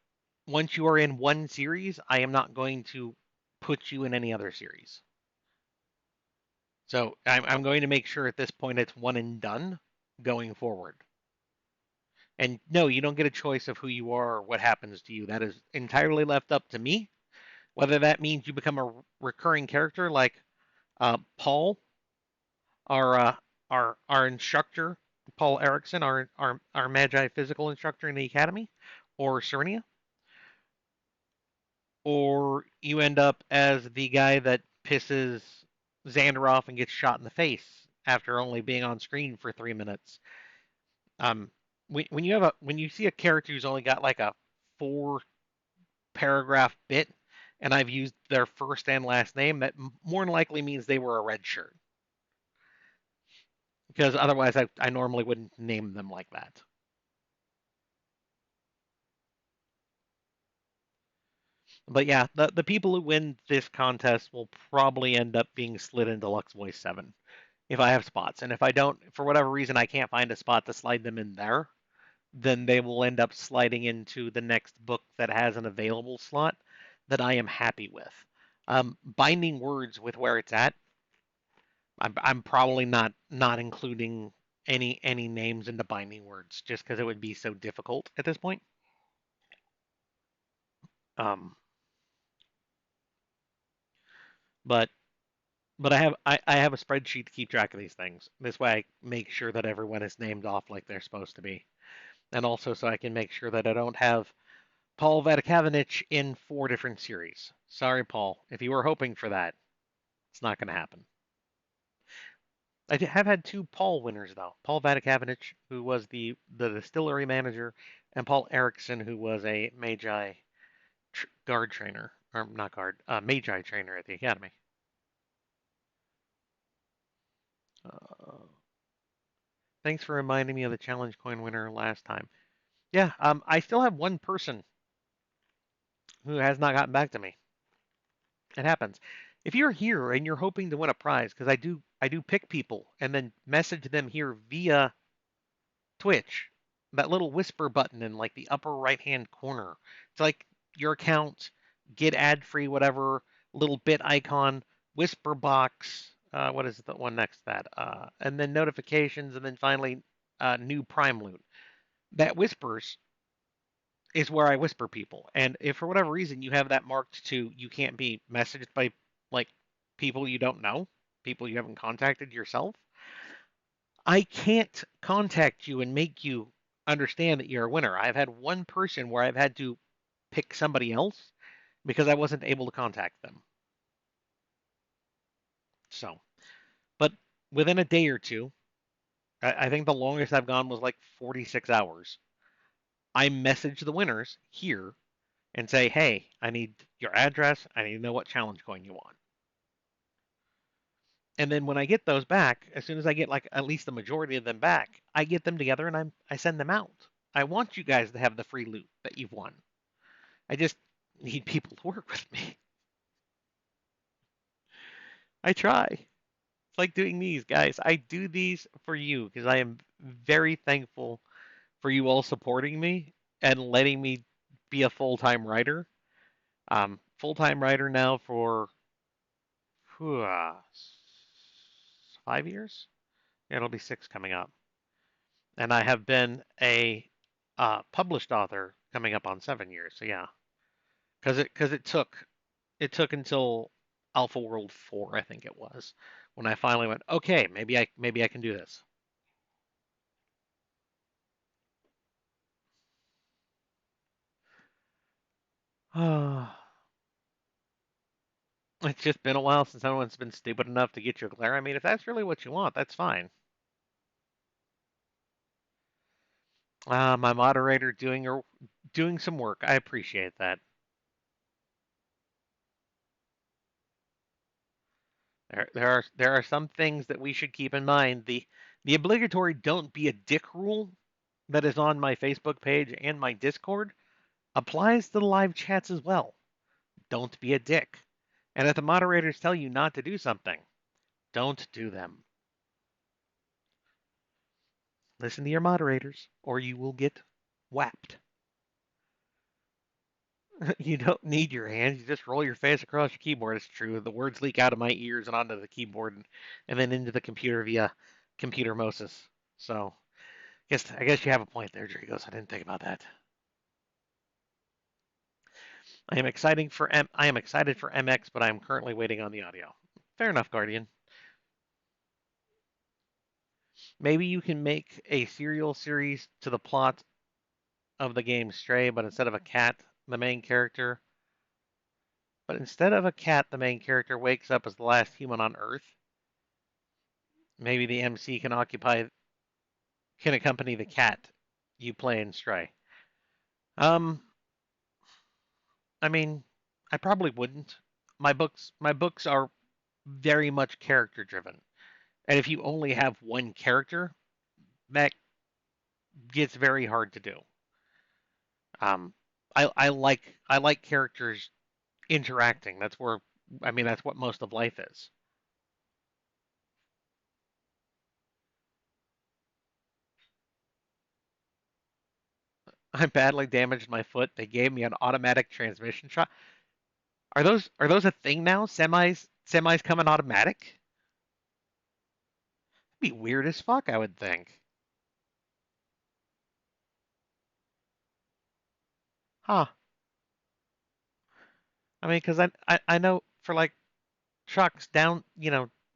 once you are in one series, I am not going to put you in any other series. So I'm going to make sure at this point it's one and done going forward. And no, you don't get a choice of who you are or what happens to you. That is entirely left up to me. Whether that means you become a recurring character like Paul, our our instructor, Paul Erickson, our Magi physical instructor in the academy, or Serenia, or you end up as the guy that pisses Xander off and gets shot in the face after only being on screen for 3 minutes. Um, when you see a character who's only got like a 4 paragraph bit, and I've used their first and last name, that more than likely means they were a red shirt. Because otherwise, I normally wouldn't name them like that. But yeah, the people who win this contest will probably end up being slid into Lux Voice 7 if I have spots. And if I don't, for whatever reason, I can't find a spot to slide them in there, then they will end up sliding into the next book that has an available slot that I am happy with. Binding Words with where it's at, I'm probably not including any names into Binding Words just because it would be so difficult at this point. Um, but but I have a spreadsheet to keep track of these things. This way I make sure that everyone is named off like they're supposed to be. And also so I can make sure that I don't have Paul Vatikavich in 4 different series. Sorry, Paul. If you were hoping for that, it's not going to happen. I have had 2 Paul winners though. Paul Vatikavich, who was the distillery manager, and Paul Erickson, who was a Magi guard trainer, or not guard, Magi trainer at the academy. Uh, Thanks for reminding me of the challenge coin winner last time. Yeah, I still have one person who has not gotten back to me. It happens. If you're here and you're hoping to win a prize, because I do pick people and then message them here via Twitch, that little whisper button in like the upper right hand corner. It's like your account, get ad free, whatever, little bit icon, whisper box. What is the one next to that? And then notifications, and then finally new Prime Loot. That whispers is where I whisper people. And if for whatever reason you have that marked to you can't be messaged by like people you don't know, people you haven't contacted yourself, I can't contact you and make you understand that you're a winner. I've had one person where I've had to pick somebody else because I wasn't able to contact them. So, but within a day or two, I think the longest I've gone was like 46 hours. I message the winners here and say, hey, I need your address. I need to know what challenge coin you want. And then when I get those back, as soon as I get like at least the majority of them back, I get them together and I send them out. I want you guys to have the free loot that you've won. I just need people to work with me. I try. It's like doing these, guys. I do these for you because I am very thankful for you all supporting me and letting me be a full-time writer. Full-time writer now for whew, 5 years. Yeah, it'll be 6 coming up. And I have been a published author coming up on 7 years. So yeah, because it took until Alpha World 4, I think it was, when I finally went, okay, maybe I can do this. It's just been a while since anyone's been stupid enough to get you a glare. I mean, if that's really what you want, that's fine. My moderator doing some work. I appreciate that. There are some things that we should keep in mind. The obligatory don't be a dick rule that is on my Facebook page and my Discord applies to the live chats as well. Don't be a dick. And if the moderators tell you not to do something, don't do them. Listen to your moderators, or you will get whapped. You don't need your hands. You just roll your face across your keyboard. It's true. The words leak out of my ears and onto the keyboard and then into the computer via computer Moses. So I guess you have a point there, Dragos. I didn't think about that. I am excited for MX, but I am currently waiting on the audio. Fair enough, Guardian. Maybe you can make a serial series to the plot of the game Stray, but instead of a cat, the main character, but instead of a cat, the main character wakes up as the last human on Earth. Maybe the MC can accompany the cat you play in Stray. Um, I mean, I probably wouldn't. My books are very much character driven. And if you only have one character, that gets very hard to do. Um, I like characters interacting. That's what most of life is. I badly damaged my foot. They gave me an automatic transmission shot. Are those a thing now? Semis come in automatic? That'd be weird as fuck, I would think. Huh. I mean, because I know for like trucks down,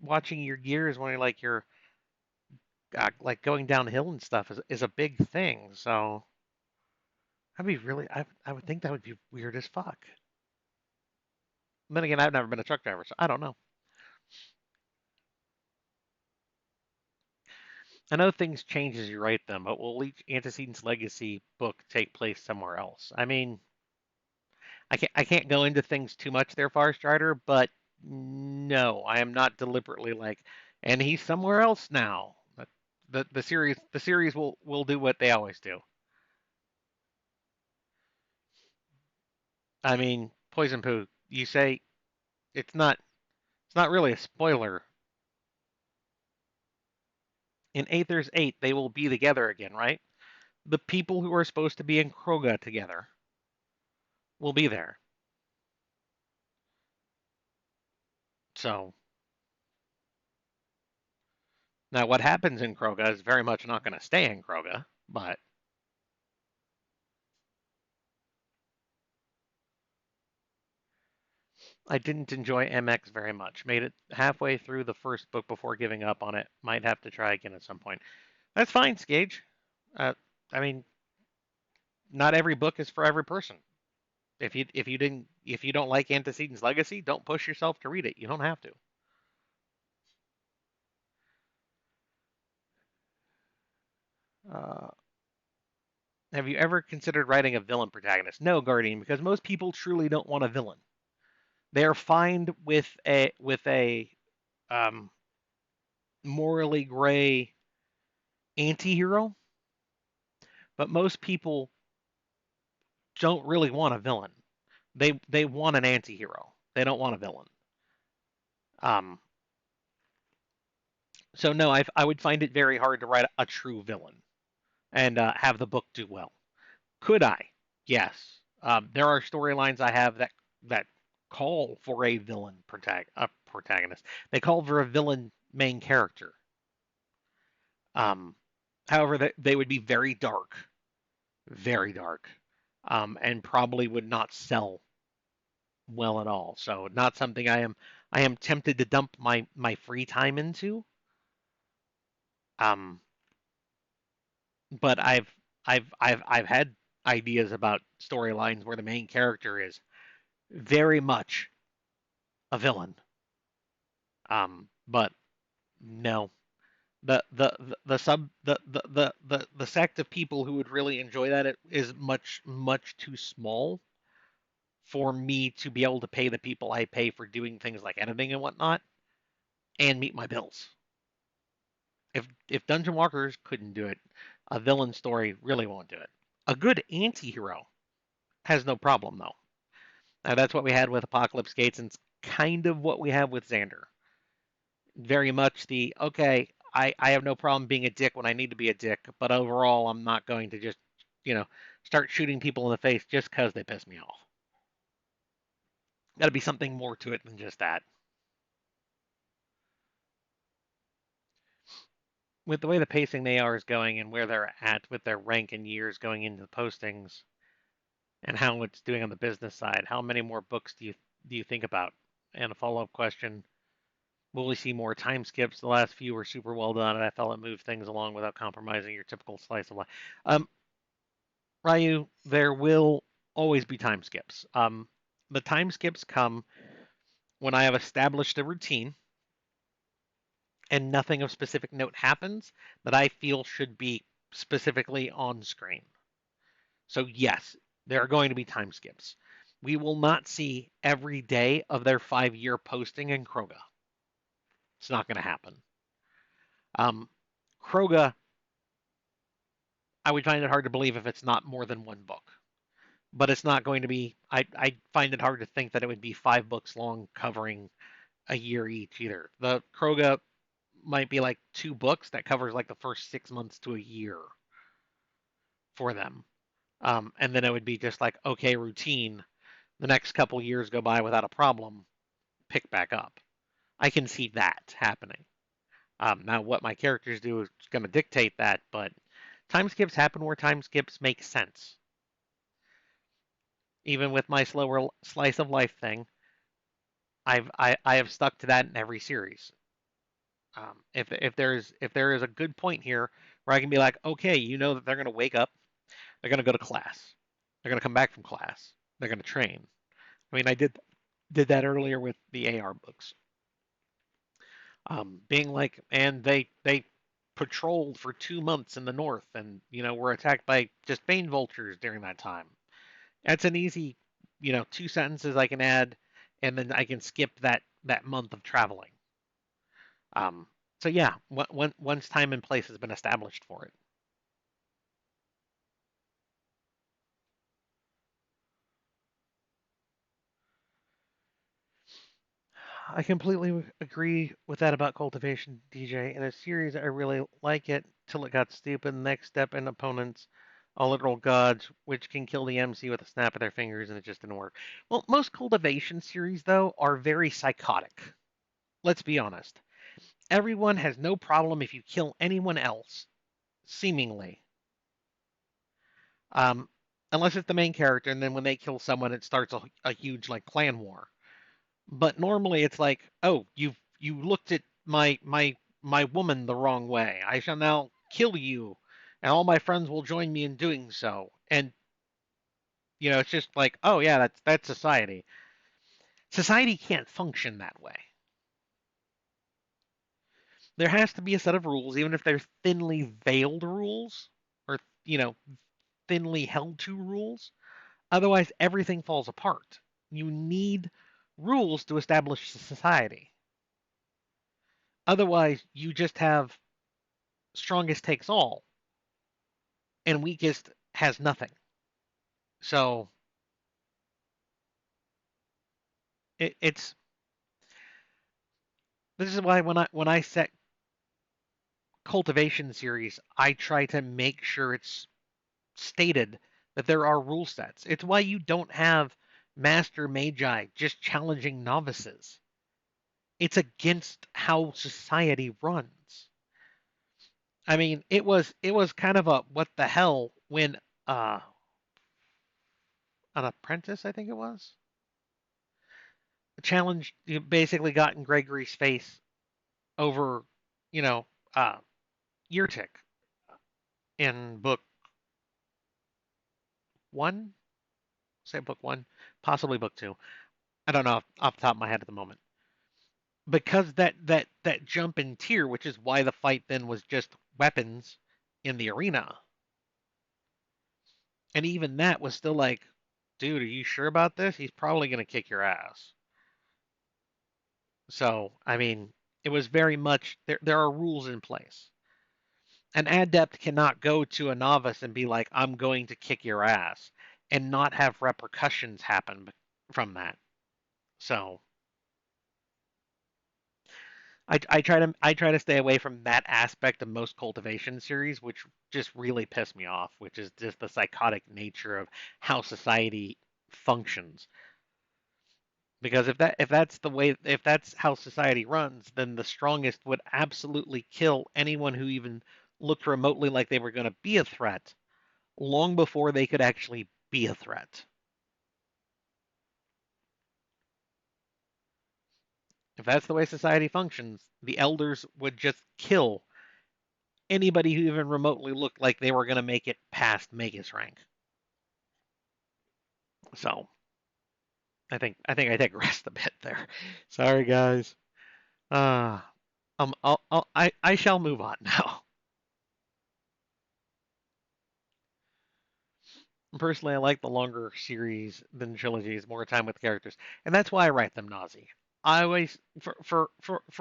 watching your gears when you're like going downhill and stuff is a big thing. So I would think that would be weird as fuck. And then again, I've never been a truck driver, so I don't know. I know things change as you write them, but will each Antecedents Legacy book take place somewhere else? I mean, I can't go into things too much there, Far Strider, but no, I am not deliberately like, and he's somewhere else now. The series will do what they always do. I mean, Poison Poo, you say it's not really a spoiler. In Aether's 8, they will be together again, right? The people who are supposed to be in Kroga together will be there. So now what happens in Kroga is very much not going to stay in Kroga, but I didn't enjoy MX very much. Made it halfway through the first book before giving up on it. Might have to try again at some point. That's fine, Skage. Uh, I mean, not every book is for every person. If you don't like Antecedents Legacy, don't push yourself to read it. You don't have to. Uh, have you ever considered writing a villain protagonist? No, Guardian, because most people truly don't want a villain. They are fine with a um, morally gray anti-hero, but most people don't really want a villain. They want an anti-hero. They don't want a villain. Um, so no, I would find it very hard to write a true villain and have the book do well. Could I? Yes. There are storylines I have that call for a protagonist. They call for a villain main character. Um, however, they would be very dark, and probably would not sell well at all. So not something I am tempted to dump my free time into. Um, but I've had ideas about storylines where the main character is very much a villain. But no, the sub the sect of people who would really enjoy that is much too small for me to be able to pay the people I pay for doing things like editing and whatnot and meet my bills. If Dungeon Walkers couldn't do it, a villain story really won't do it. A good anti-hero has no problem though. Now that's what we had with Apocalypse Gates, and it's kind of what we have with Xander. Very much the okay. I have no problem being a dick when I need to be a dick, but overall, I'm not going to just you know start shooting people in the face just because they piss me off. Got to be something more to it than just that. With the way the pacing they are is going and where they're at with their rank and years going into the postings and how it's doing on the business side, how many more books do you think about? And a follow-up question: Will we see more time skips? The last few were super well done, and I felt it moved things along without compromising your typical slice of life. Um, Ryu, there will always be time skips. The time skips come when I have established a routine and nothing of specific note happens that I feel should be specifically on screen. So, yes, there are going to be time skips. We will not see every day of their 5 year posting in Kroga. It's not going to happen. Um, Kroga, I would find it hard to believe if it's not more than one book. But it's not going to be, I find it hard to think that it would be 5 books long covering a year each either. The Kroga might be like 2 books that covers like the first 6 months to a year for them. And then it would be just like, okay, routine. The next couple years go by without a problem, pick back up. I can see that happening. Now, what my characters do is going to dictate that, but time skips happen where time skips make sense. Even with my slower slice of life thing, I have stuck to that in every series. If there is a good point here where I can be like, okay, you know that they're going to wake up, they're going to go to class, they're going to come back from class, they're going to train. I mean, I did that earlier with the AR books. Being like, and they patrolled for 2 months in the north, and were attacked by just bane vultures during that time. That's an easy, 2 sentences I can add, and then I can skip that month of traveling. Um, so yeah, once time and place has been established for it. I completely agree with that about cultivation, DJ. In a series, I really like it till it got stupid. Next step and opponents, all literal gods, which can kill the MC with a snap of their fingers, and it just didn't work. Well, most cultivation series, though, are very psychotic. Let's be honest. Everyone has no problem if you kill anyone else, seemingly. Um, unless it's the main character, and then when they kill someone, it starts a huge like clan war. But normally it's like, oh, you looked at my woman the wrong way. I shall now kill you, and all my friends will join me in doing so. And it's just like, oh yeah, that's society. Society can't function that way. There has to be a set of rules, even if they're thinly veiled rules, or thinly held to rules. Otherwise, everything falls apart. You need rules to establish society. Otherwise, you just have strongest takes all, and weakest has nothing. So it's this is why when I set cultivation series, I try to make sure it's stated that there are rule sets. It's why you don't have master magi just challenging novices. It's against how society runs. I mean, it was kind of a what the hell when uh an apprentice, I think it was, challenge basically got in Gregory's face over, you know, uh, Yrtic in book one. Say book one, possibly book two. I don't know off the top of my head at the moment. Because that jump in tier, which is why the fight then was just weapons in the arena, and even that was still like, dude, are you sure about this? He's probably gonna kick your ass. So I mean, it was very much there are rules in place. An adept cannot go to a novice and be like, I'm going to kick your ass, and not have repercussions happen from that. So I try to stay away from that aspect of most cultivation series, which just really piss me off, which is just the psychotic nature of how society functions. Because if that's how society runs, then the strongest would absolutely kill anyone who even looked remotely like they were going to be a threat long before they could actually be a threat. If that's the way society functions, the elders would just kill anybody who even remotely looked like they were going to make it past Magus rank. So I think I digressed a bit there. Sorry, guys. Uh, I shall move on now. Personally, I like the longer series than trilogies, more time with characters, and that's why I write them, Nazi. I always for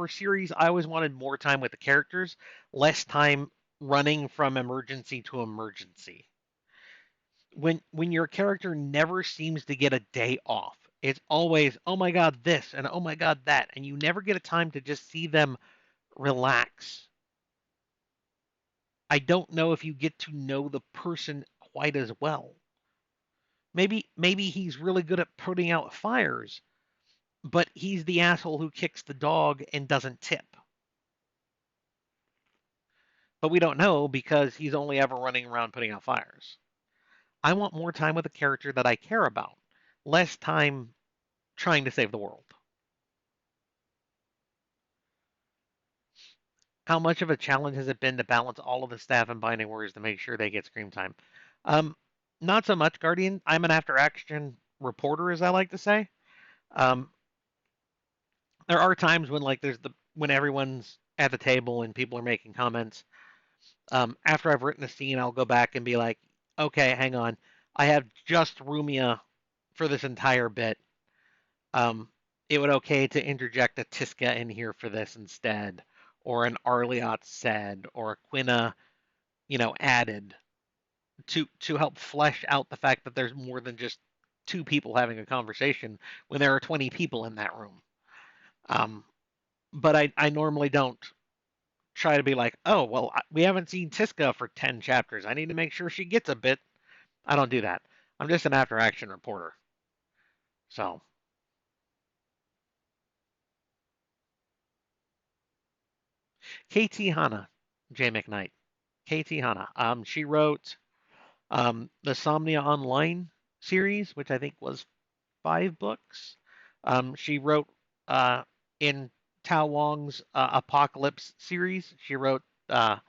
series, I always wanted more time with the characters, less time running from emergency to emergency. When your character never seems to get a day off, it's always oh my god this and oh my god that, and you never get a time to just see them relax. I don't know if you get to know the person quite as well. Maybe he's really good at putting out fires, but he's the asshole who kicks the dog and doesn't tip. But we don't know because he's only ever running around putting out fires. I want more time with a character that I care about, less time trying to save the world. How much of a challenge has it been to balance all of the staff and Binding Warriors to make sure they get screen time? Um, Not so much, Guardian. I'm an after action reporter, as I like to say. Um, there are times when when everyone's at the table and people are making comments. After I've written a scene, I'll go back and be like, okay, hang on, I have just Rumia for this entire bit. Um, it would okay to interject a Tiska in here for this instead, or an Arliot said, or a Quina, added to help flesh out the fact that there's more than just two people having a conversation when there are 20 people in that room. Um, but I normally don't try to be like, oh, well, we haven't seen Tiska for 10 chapters. I need to make sure she gets a bit. I don't do that. I'm just an after action reporter. So, KT Hana, J. McKnight. KT Hana. She wrote the Somnia Online series, which I think was 5 books. She wrote uh, in Tao Wong's Apocalypse series. A she wrote a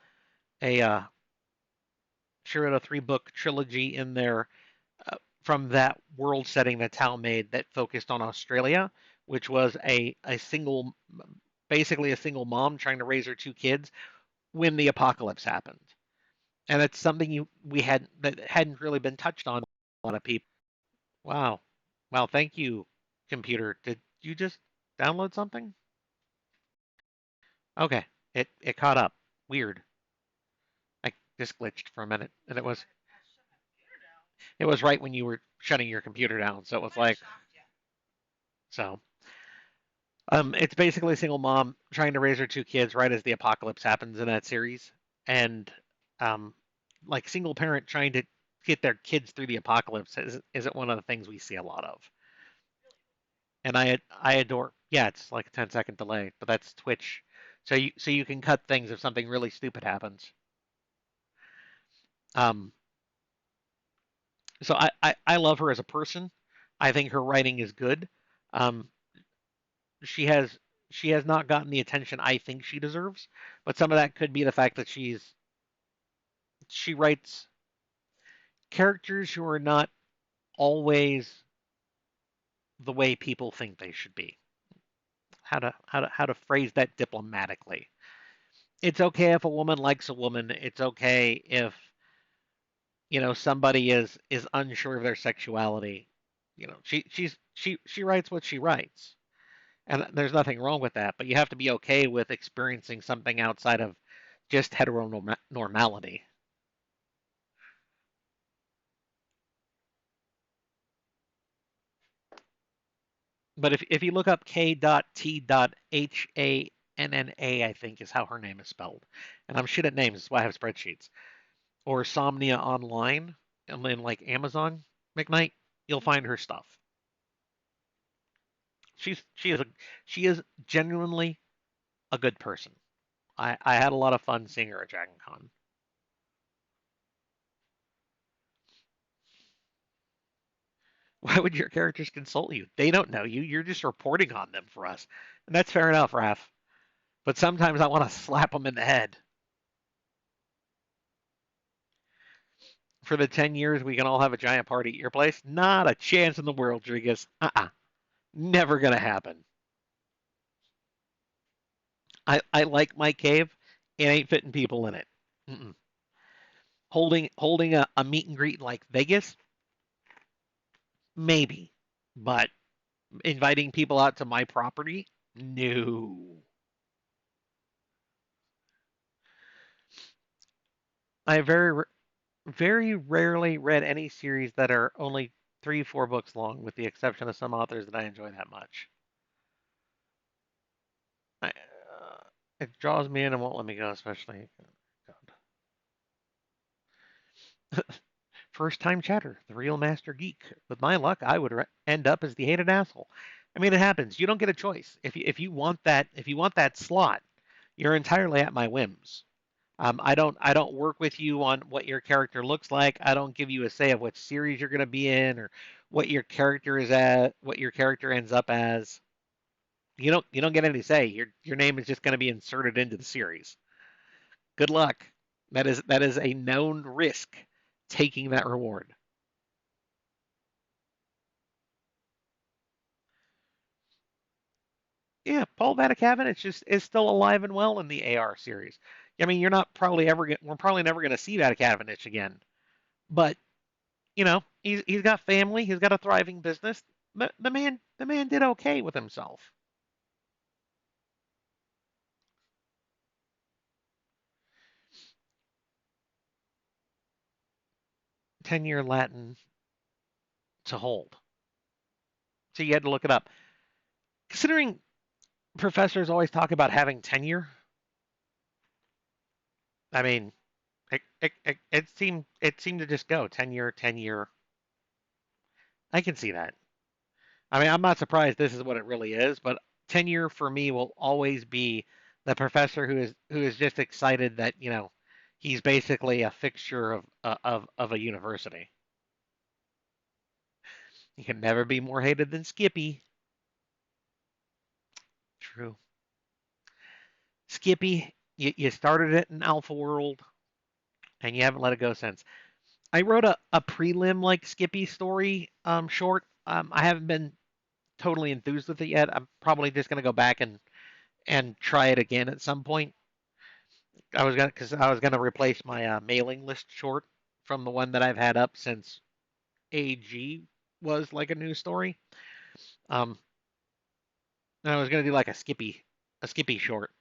3-book trilogy in there from that world setting that Tao made that focused on Australia, which was a single, basically a single mom trying to raise her 2 kids when the apocalypse happened. And it's something we had that hadn't really been touched on a lot of people. Wow. Wow, thank you, computer. Did you just download something? Okay. It caught up. Weird. I just glitched for a minute and it was right when you were shutting your computer down, so it was like so it's basically a single mom trying to raise her 2 kids right as the apocalypse happens in that series. And um like single parent trying to get their kids through the apocalypse isn't one of the things we see a lot of. And I adore. Yeah, it's like a 10-second delay, but that's Twitch. So you can cut things if something really stupid happens. Um, so I love her as a person. I think her writing is good. Um, she has she has not gotten the attention I think she deserves, but some of that could be the fact that she writes characters who are not always the way people think they should be. How to phrase that diplomatically. It's okay if a woman likes a woman. It's okay if somebody is unsure of their sexuality. She writes what she writes, and there's nothing wrong with that. But you have to be okay with experiencing something outside of just heteronormality. But if you look up K.T.H.A.N.N.A, I think is how her name is spelled, and I'm shit at names. That's why I have spreadsheets. Or Somnia Online, and then like Amazon McKnight, you'll find her stuff. She is genuinely a good person. I had a lot of fun seeing her at Dragon Con. Why would your characters consult you? They don't know you. You're just reporting on them for us. And that's fair enough, Raph. But sometimes I want to slap them in the head. For the 10 years we can all have a giant party at your place? Not a chance in the world, Rodriguez. Never going to happen. I like my cave. It ain't fitting people in it. Mm-mm. Holding a meet and greet in like Vegas, maybe, but inviting people out to my property, no. I very rarely read any series that are only 3 4 books long, with the exception of some authors that I enjoy that much. It draws me in and won't let me go, especially. First time chatter, the real master geek. With my luck, I would end up as the hated asshole. I mean, it happens. You don't get a choice. If you want that slot, you're entirely at my whims. I don't work with you on what your character looks like. I don't give you a say of what series you're going to be in or what your character is at, what your character ends up as. You don't get any say. Your name is just going to be inserted into the series. Good luck. That is a known risk taking that reward. Yeah, Paul Vaticavin is still alive and well in the AR series. I mean, you're not probably ever we're probably never going to see Vaticavich again. But he's got family, he's got a thriving business. The man did okay with himself. 10-year Latin to hold. So you had to look it up. Considering professors always talk about having tenure, I mean, it seemed to just go tenure, tenure. I can see that. I mean, I'm not surprised this is what it really is, but tenure for me will always be the professor who is just excited that he's basically a fixture of a university. You can never be more hated than Skippy. True. Skippy, you started it in Alpha World, and you haven't let it go since. I wrote a prelim like Skippy story short. I haven't been totally enthused with it yet. I'm probably just gonna go back and try it again at some point. I was gonna replace my mailing list short from the one that I've had up since AG was like a news story. Um, and I was gonna do like a Skippy short.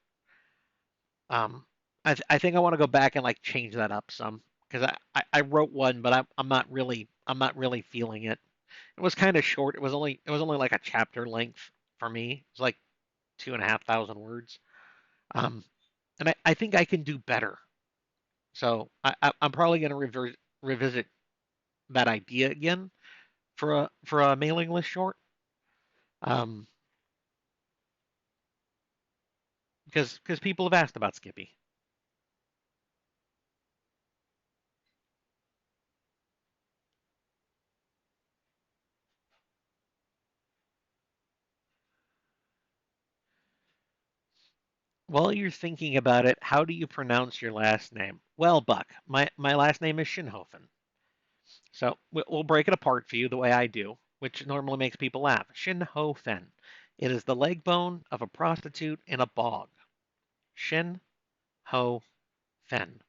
Um, I think I want to go back and like change that up some because I wrote one, but I'm not really feeling it. It was kind of short. It was only like a chapter length for me. It was like 2,500 words. Um, and I think I can do better. So I'm probably going to revisit that idea again for a mailing list short. Um, because people have asked about Skippy. While you're thinking about it, how do you pronounce your last name? Well, Buck, my last name is Shinhofen. So we'll break it apart for you the way I do, which normally makes people laugh. Shinhofen. It is the leg bone of a prostitute in a bog. Shin Ho Fen.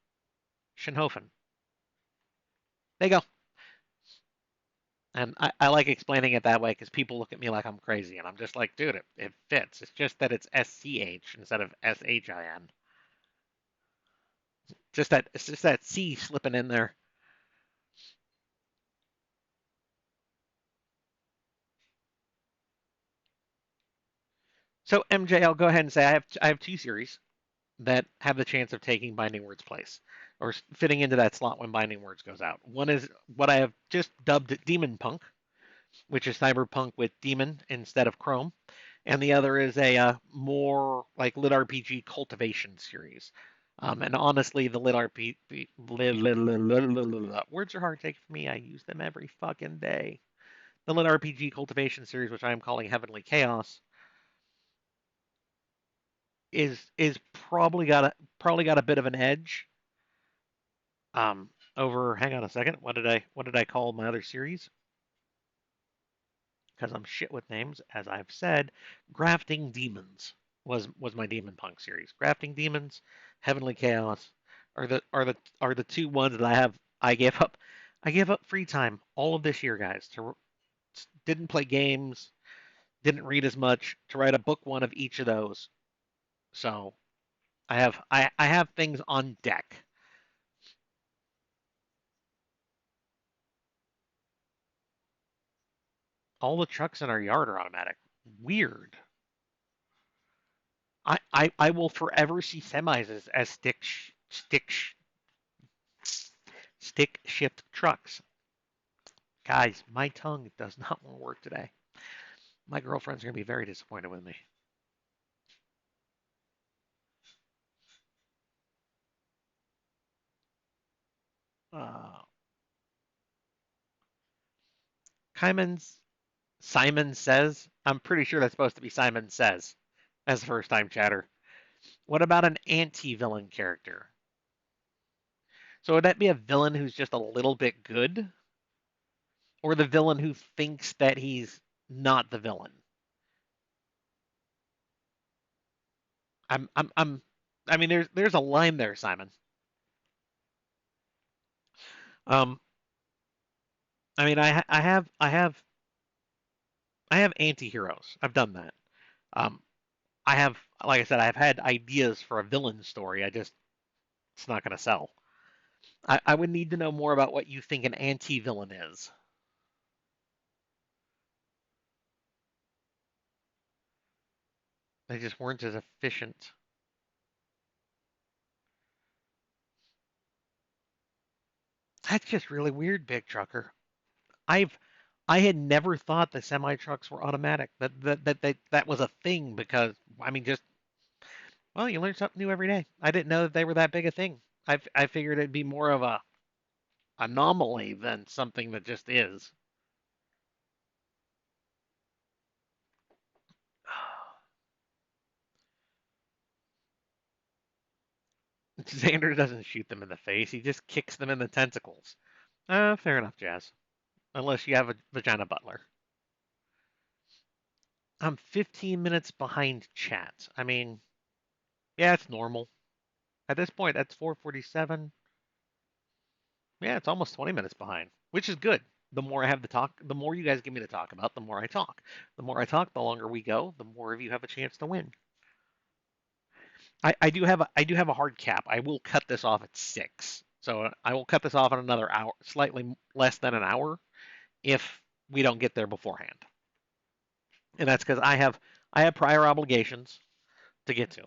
Shinhofen. There you go. And I like explaining it that way because people look at me like I'm crazy, and I'm just like, dude, it fits. It's just that it's SCH instead of SHIN. It's just that C slipping in there. So MJ, I'll go ahead and say I have 2 series that have the chance of taking Binding Words' place or fitting into that slot when Binding Words goes out. One is what I have just dubbed Demon Punk, which is cyberpunk with demon instead of chrome, and the other is a more like lit RPG cultivation series. And honestly, the lit RPG words are hard to take for me. I use them every fucking day. the lit RPG cultivation series, which I am calling Heavenly Chaos, is probably got a bit of an edge over. Hang on a second. What did I call my other series? Because I'm shit with names, as I've said. Grafting Demons was my Demon Punk series. Grafting Demons, Heavenly Chaos are the two ones that I gave up. I gave up free time all of this year, guys. To didn't play games, didn't read as much to write a book one of each of those. So I have things on deck. All the trucks in our yard are automatic. Weird. I will forever see semis as stick shift trucks. Guys, my tongue does not want to work today. My girlfriend's gonna be very disappointed with me. Uh, Kyman's Simon Says. I'm pretty sure that's supposed to be Simon Says as first time chatter. What about an anti-villain character? So would that be a villain who's just a little bit good, or the villain who thinks that he's not the villain? I'm I mean, there's a line there, Simon. Um, I mean, I have anti-heroes. I've done that. Um, I have, like I said, I've had ideas for a villain story. It's not going to sell. I would need to know more about what you think an anti-villain is. They just weren't as efficient. That's just really weird, Big Trucker. I've I had never thought the semi trucks were automatic. That was a thing because I mean, just well, you learn something new every day. I didn't know that they were that big a thing. I figured it'd be more of a anomaly than something that just is. Xander doesn't shoot them in the face. He just kicks them in the tentacles. Fair enough, Jazz. Unless you have a vagina butler. I'm 15 minutes behind chat. I mean, yeah, it's normal. At this point, that's 4:47. Yeah, it's almost 20 minutes behind, which is good. The more I have to talk, the more you guys give me to talk about, the more I talk. The more I talk, the longer we go, the more of you have a chance to win. I do have a hard cap. I will cut this off at 6. So I will cut this off in another hour, slightly less than an hour, if we don't get there beforehand. And that's because I have prior obligations to get to.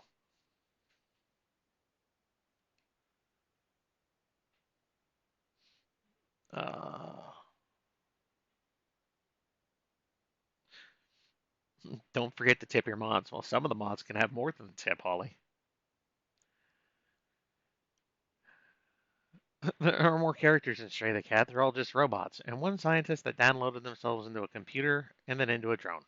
Uh, don't forget to tip your mods. Well, some of the mods can have more than a tip, Holly. There are more characters in Stray the Cat. They're all just robots, and one scientist that downloaded themselves into a computer and then into a drone.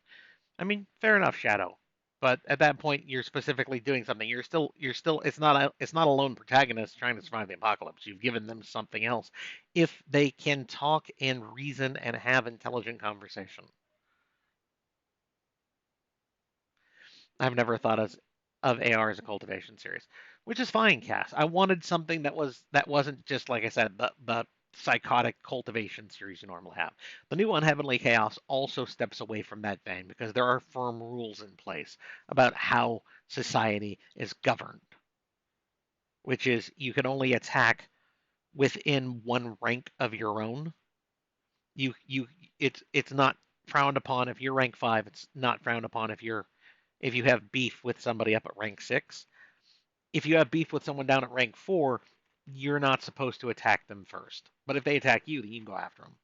I mean, fair enough, Shadow. But at that point, you're specifically doing something. You're still. It's not a lone protagonist trying to survive the apocalypse. You've given them something else. If they can talk and reason and have intelligent conversation, I've never thought of AR as a cultivation series, which is fine, Cass. I wanted something that wasn't just like I said the psychotic cultivation series you normally have. The new one, Heavenly Chaos, also steps away from that vein because there are firm rules in place about how society is governed, which is you can only attack within one rank of your own. You it's not frowned upon if you're rank 5. It's not frowned upon if you have beef with somebody up at rank 6. If you have beef with someone down at rank 4, you're not supposed to attack them first. But if they attack you, then you can go after them.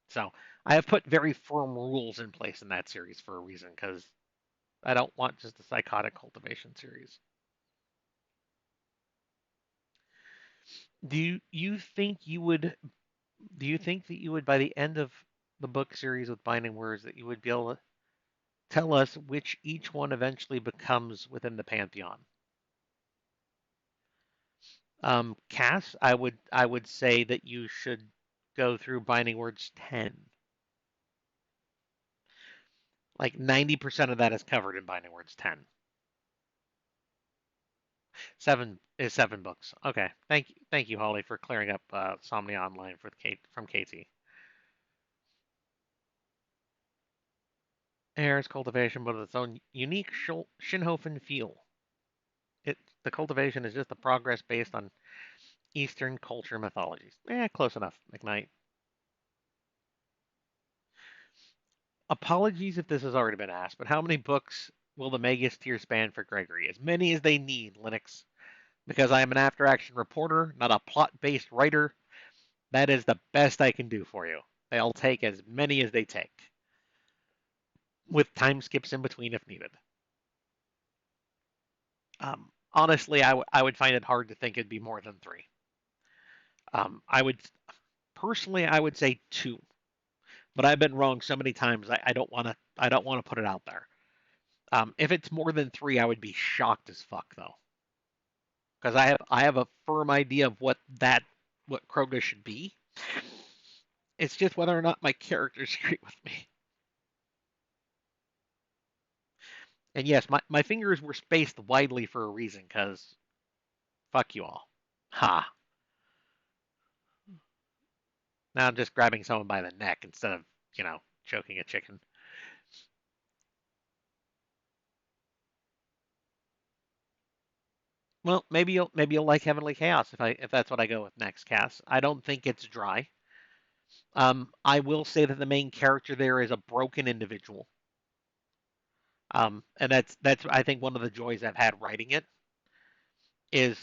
So I have put very firm rules in place in that series for a reason because I don't want just a psychotic cultivation series. Do you think you would? Do you think that you would by the end of the book series with Binding Words that you would be able to tell us which each one eventually becomes within the pantheon. Cass, I would say that you should go through Binding Words 10. Like 90% of that is covered in Binding Words 10. Seven is 7 books. Okay. Thank you, Holly, for clearing up Somnia Online for Kate from KT. Air's cultivation, but its own unique Shinhofen feel. The cultivation is just the progress based on Eastern culture mythologies. Close enough, McKnight. Apologies if this has already been asked, but how many books will the Magus tier span for Gregory? As many as they need, Linux. Because I am an after action reporter, not a plot based writer, that is the best I can do for you. They'll take as many as they take, with time skips in between if needed. Honestly, I would find it hard to think it'd be more than 3. I would personally, I would say 2, but I've been wrong so many times. I don't want to. I don't want to put it out there. If it's more than 3, I would be shocked as fuck though, because I have a firm idea of what Kroga should be. It's just whether or not my characters agree with me. And yes, my fingers were spaced widely for a reason, because fuck you all. Ha. Now I'm just grabbing someone by the neck instead of, choking a chicken. Well, maybe you'll like Heavenly Chaos if that's what I go with next, Cass. I don't think it's dry. I will say that the main character there is a broken individual. And that's I think one of the joys I've had writing it is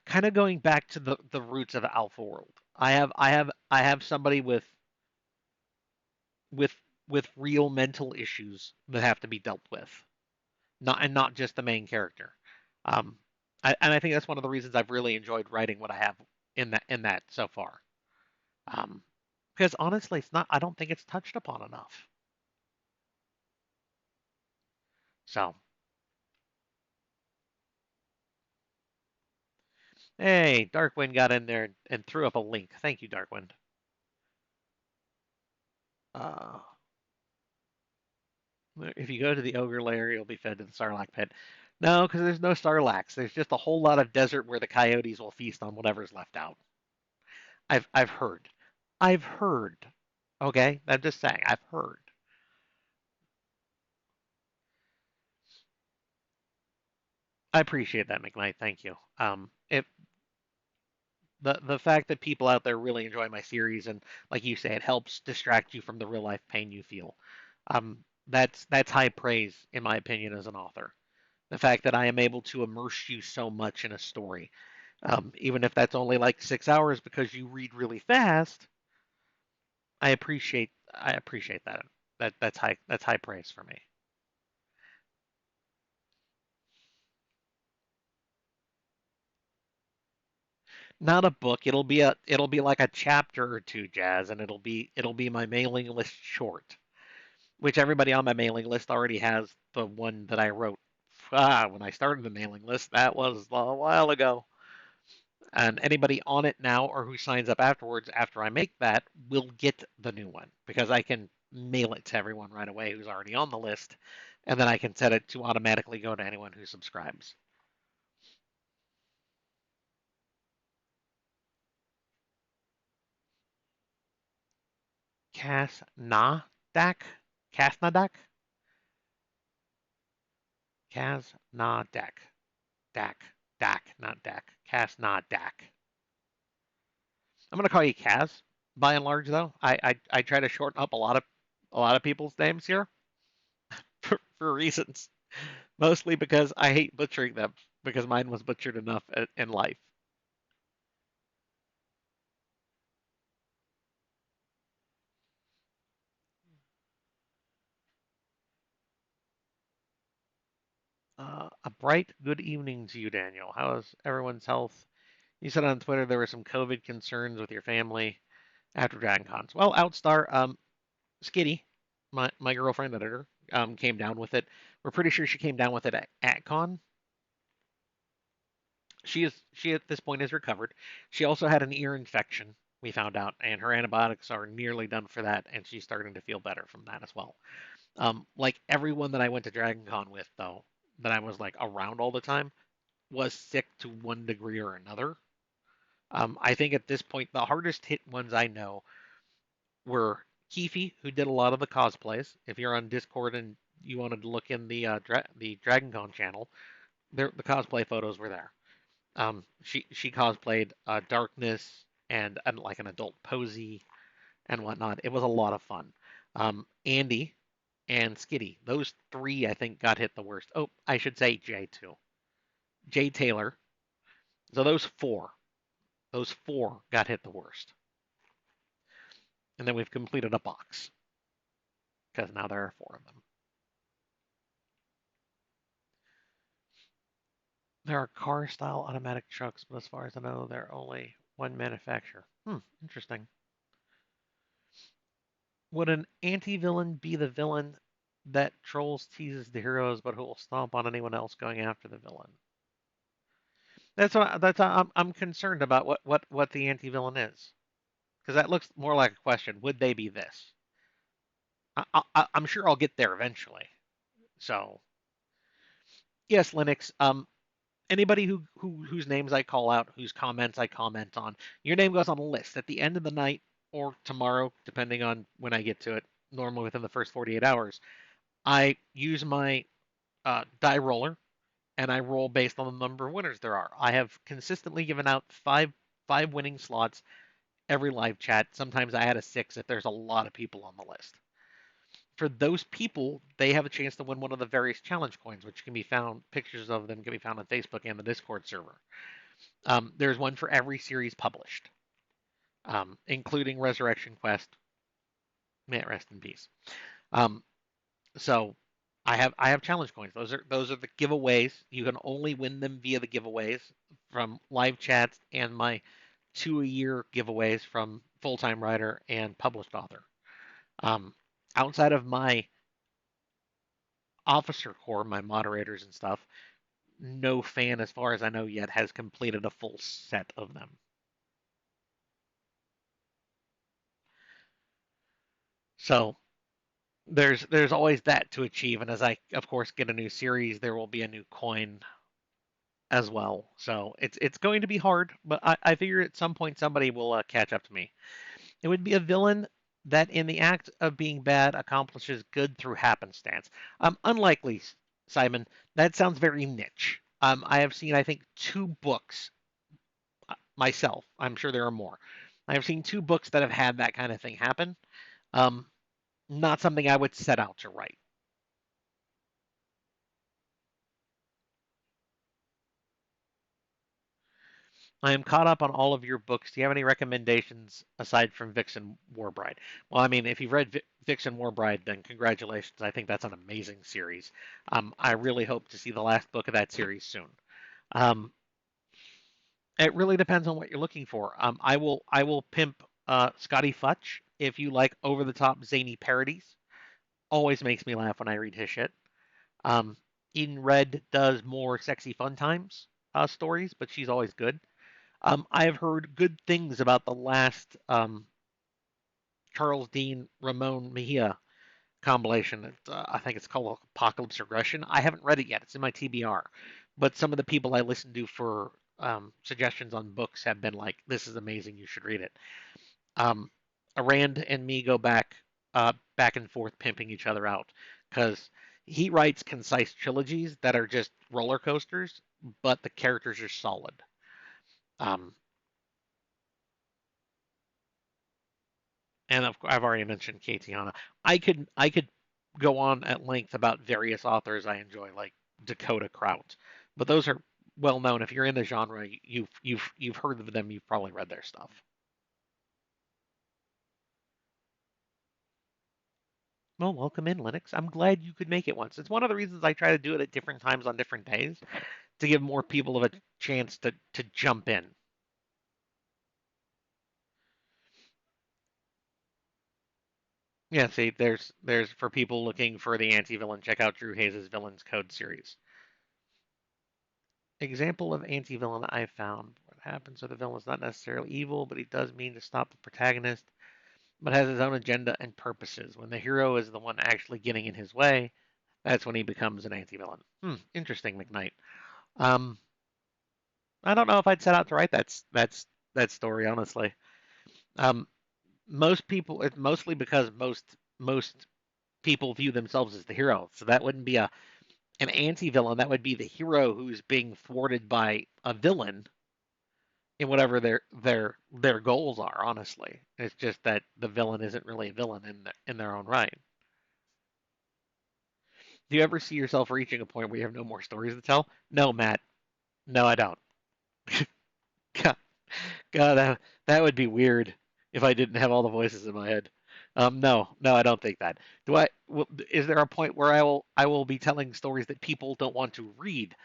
kind of going back to the roots of Alpha World. I have somebody with with real mental issues that have to be dealt with, not just the main character. Um, and I think that's one of the reasons I've really enjoyed writing what I have in that so far. Um, because honestly, it's not. I don't think it's touched upon enough. So, hey, Darkwind got in there and threw up a link. Thank you, Darkwind. Uh, if you go to the ogre lair, you'll be fed to the Sarlacc pit. No, because there's no Sarlaccs. There's just a whole lot of desert where the coyotes will feast on whatever's left out. I've heard. I've heard. Okay, I'm just saying. I've heard. I appreciate that, McKnight. Thank you. If the fact that people out there really enjoy my series, and like you say, it helps distract you from the real life pain you feel. That's high praise in my opinion as an author. The fact that I am able to immerse you so much in a story, even if that's only like 6 hours because you read really fast. I appreciate that. That's high praise for me. Not a book. It'll be like a chapter or two, Jazz, and it'll be my mailing list short, which everybody on my mailing list already has the one that I wrote. When I started the mailing list, that was a while ago. And anybody on it now or who signs up afterwards after I make that will get the new one, because I can mail it to everyone right away who's already on the list, and then I can set it to automatically go to anyone who subscribes. Kasnadak? Kasnadak? Kasnadak. Dak. Dak, not Dak. Kasnadak. I'm gonna call you Kaz. By and large, though, I try to shorten up a lot of people's names here for reasons. Mostly because I hate butchering them, because mine was butchered enough in life. A bright good evening to you, Daniel. How is everyone's health? You said on Twitter there were some COVID concerns with your family. after Dragon Cons. Well, Outstar, Skitty, my girlfriend editor, came down with it. We're pretty sure she came down with it at con. She at this point is recovered. She also had an ear infection, we found out, and her antibiotics are nearly done for that, and she's starting to feel better from that as well. Like everyone that I went to Dragon Con with, though, that I was like around all the time, was sick to one degree or another. I think at this point, the hardest hit ones I know were Keefe, who did a lot of the cosplays. If you're on Discord and you wanted to look in the Dragon Con channel, the cosplay photos were there. She cosplayed Darkness and like an adult Posey and whatnot. It was a lot of fun. Andy and Skitty, those three I think got hit the worst. Oh, I should say Jay too. Jay Taylor. So those four got hit the worst. And then we've completed a box because now there are four of them. There are car style automatic trucks, but as far as I know, they're only one manufacturer. Interesting. Would an anti-villain be the villain that trolls, teases the heroes, but who will stomp on anyone else going after the villain? I'm concerned about what the anti-villain is, because that looks more like a question. Would they be this? I'm sure I'll get there eventually. So yes, Linux. Anybody whose names I call out, whose comments I comment on, your name goes on a list at the end of the night or tomorrow, depending on when I get to it. Normally within the first 48 hours, I use my die roller and I roll based on the number of winners there are. I have consistently given out five winning slots every live chat. Sometimes I had a six if there's a lot of people on the list. For those people, they have a chance to win one of the various challenge coins, which can be found. Pictures of them can be found on Facebook and the Discord server. There's one for every series published, including Resurrection Quest. May it rest in peace. Um, so I have challenge coins. Those are the giveaways. You can only win them via the giveaways from live chats and my 2 a year giveaways from full time writer and published author. Um, Outside of my officer corps, my moderators and stuff, no fan, as far as I know yet, has completed a full set of them. So there's always that to achieve, and as I of course get a new series, there will be a new coin as well. So it's going to be hard, but I figure at some point somebody will catch up to me. It would be a villain that, in the act of being bad, accomplishes good through happenstance. Unlikely, Simon. That sounds very niche. I have seen, I think, two books myself. I'm sure there are more. I have seen two books that have had that kind of thing happen. Um, Not something I would set out to write. I am caught up on all of your books. Do you have any recommendations aside from Vixen Warbride? Well, I mean, if you've read Vixen Warbride, then congratulations. I think that's an amazing series. I really hope to see the last book of that series soon. Um, it really depends on what you're looking for. I will pimp Scotty Futch if you like over the top zany parodies. Always makes me laugh when I read his shit. Um, Eden Red does more sexy fun times stories, but she's always good. I have heard good things about the last Charles Dean Ramon Mejia compilation. I think it's called Apocalypse Regression. I haven't read it yet. It's in my TBR. But some of the people I listen to for suggestions on books have been like, "This is amazing. You should read it." Um, Arand and me go back and forth, pimping each other out because he writes concise trilogies that are just roller coasters, but the characters are solid. Um, and I've already mentioned Katiana. I could go on at length about various authors I enjoy, like Dakota Kraut, but those are well known. If you're in the genre, you've heard of them. You've probably read their stuff. Well, welcome in, Linux. I'm glad you could make it once. It's one of the reasons I try to do it at different times on different days to give more people of a chance to jump in. Yeah, see, there's for people looking for the anti-villain, check out Drew Hayes' Villains Code series. Example of anti-villain I found. What happens to the villain is not necessarily evil, but he does mean to stop the protagonist, but has his own agenda and purposes. When the hero is the one actually getting in his way, that's when he becomes an anti-villain. Interesting, McKnight. Um, I don't know if I'd set out to write that story, honestly. Um, most people, it's mostly because most people view themselves as the hero, so that wouldn't be a an anti-villain. That would be the hero who's being thwarted by a villain in whatever their goals are. Honestly, it's just that the villain isn't really a villain in their own right. Do you ever see yourself reaching a point where you have no more stories to tell? No, Matt. No, I don't. God, God, that would be weird if I didn't have all the voices in my head. No, I don't think that. Do I? Is there a point where I will be telling stories that people don't want to read?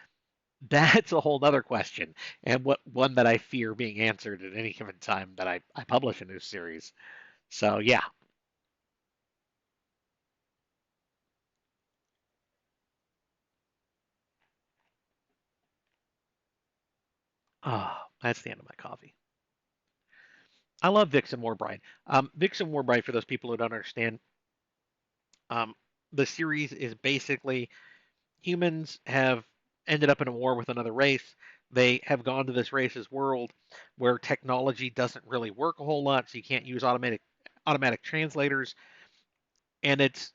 That's a whole other question, and what one that I fear being answered at any given time that I publish a new series. So yeah, oh, that's the end of my coffee. I love Vixen Warbride. Vixen Warbride, for those people who don't understand, um, the series is basically humans have ended up in a war with another race. They have gone to this race's world where technology doesn't really work a whole lot, so you can't use automatic translators, and it's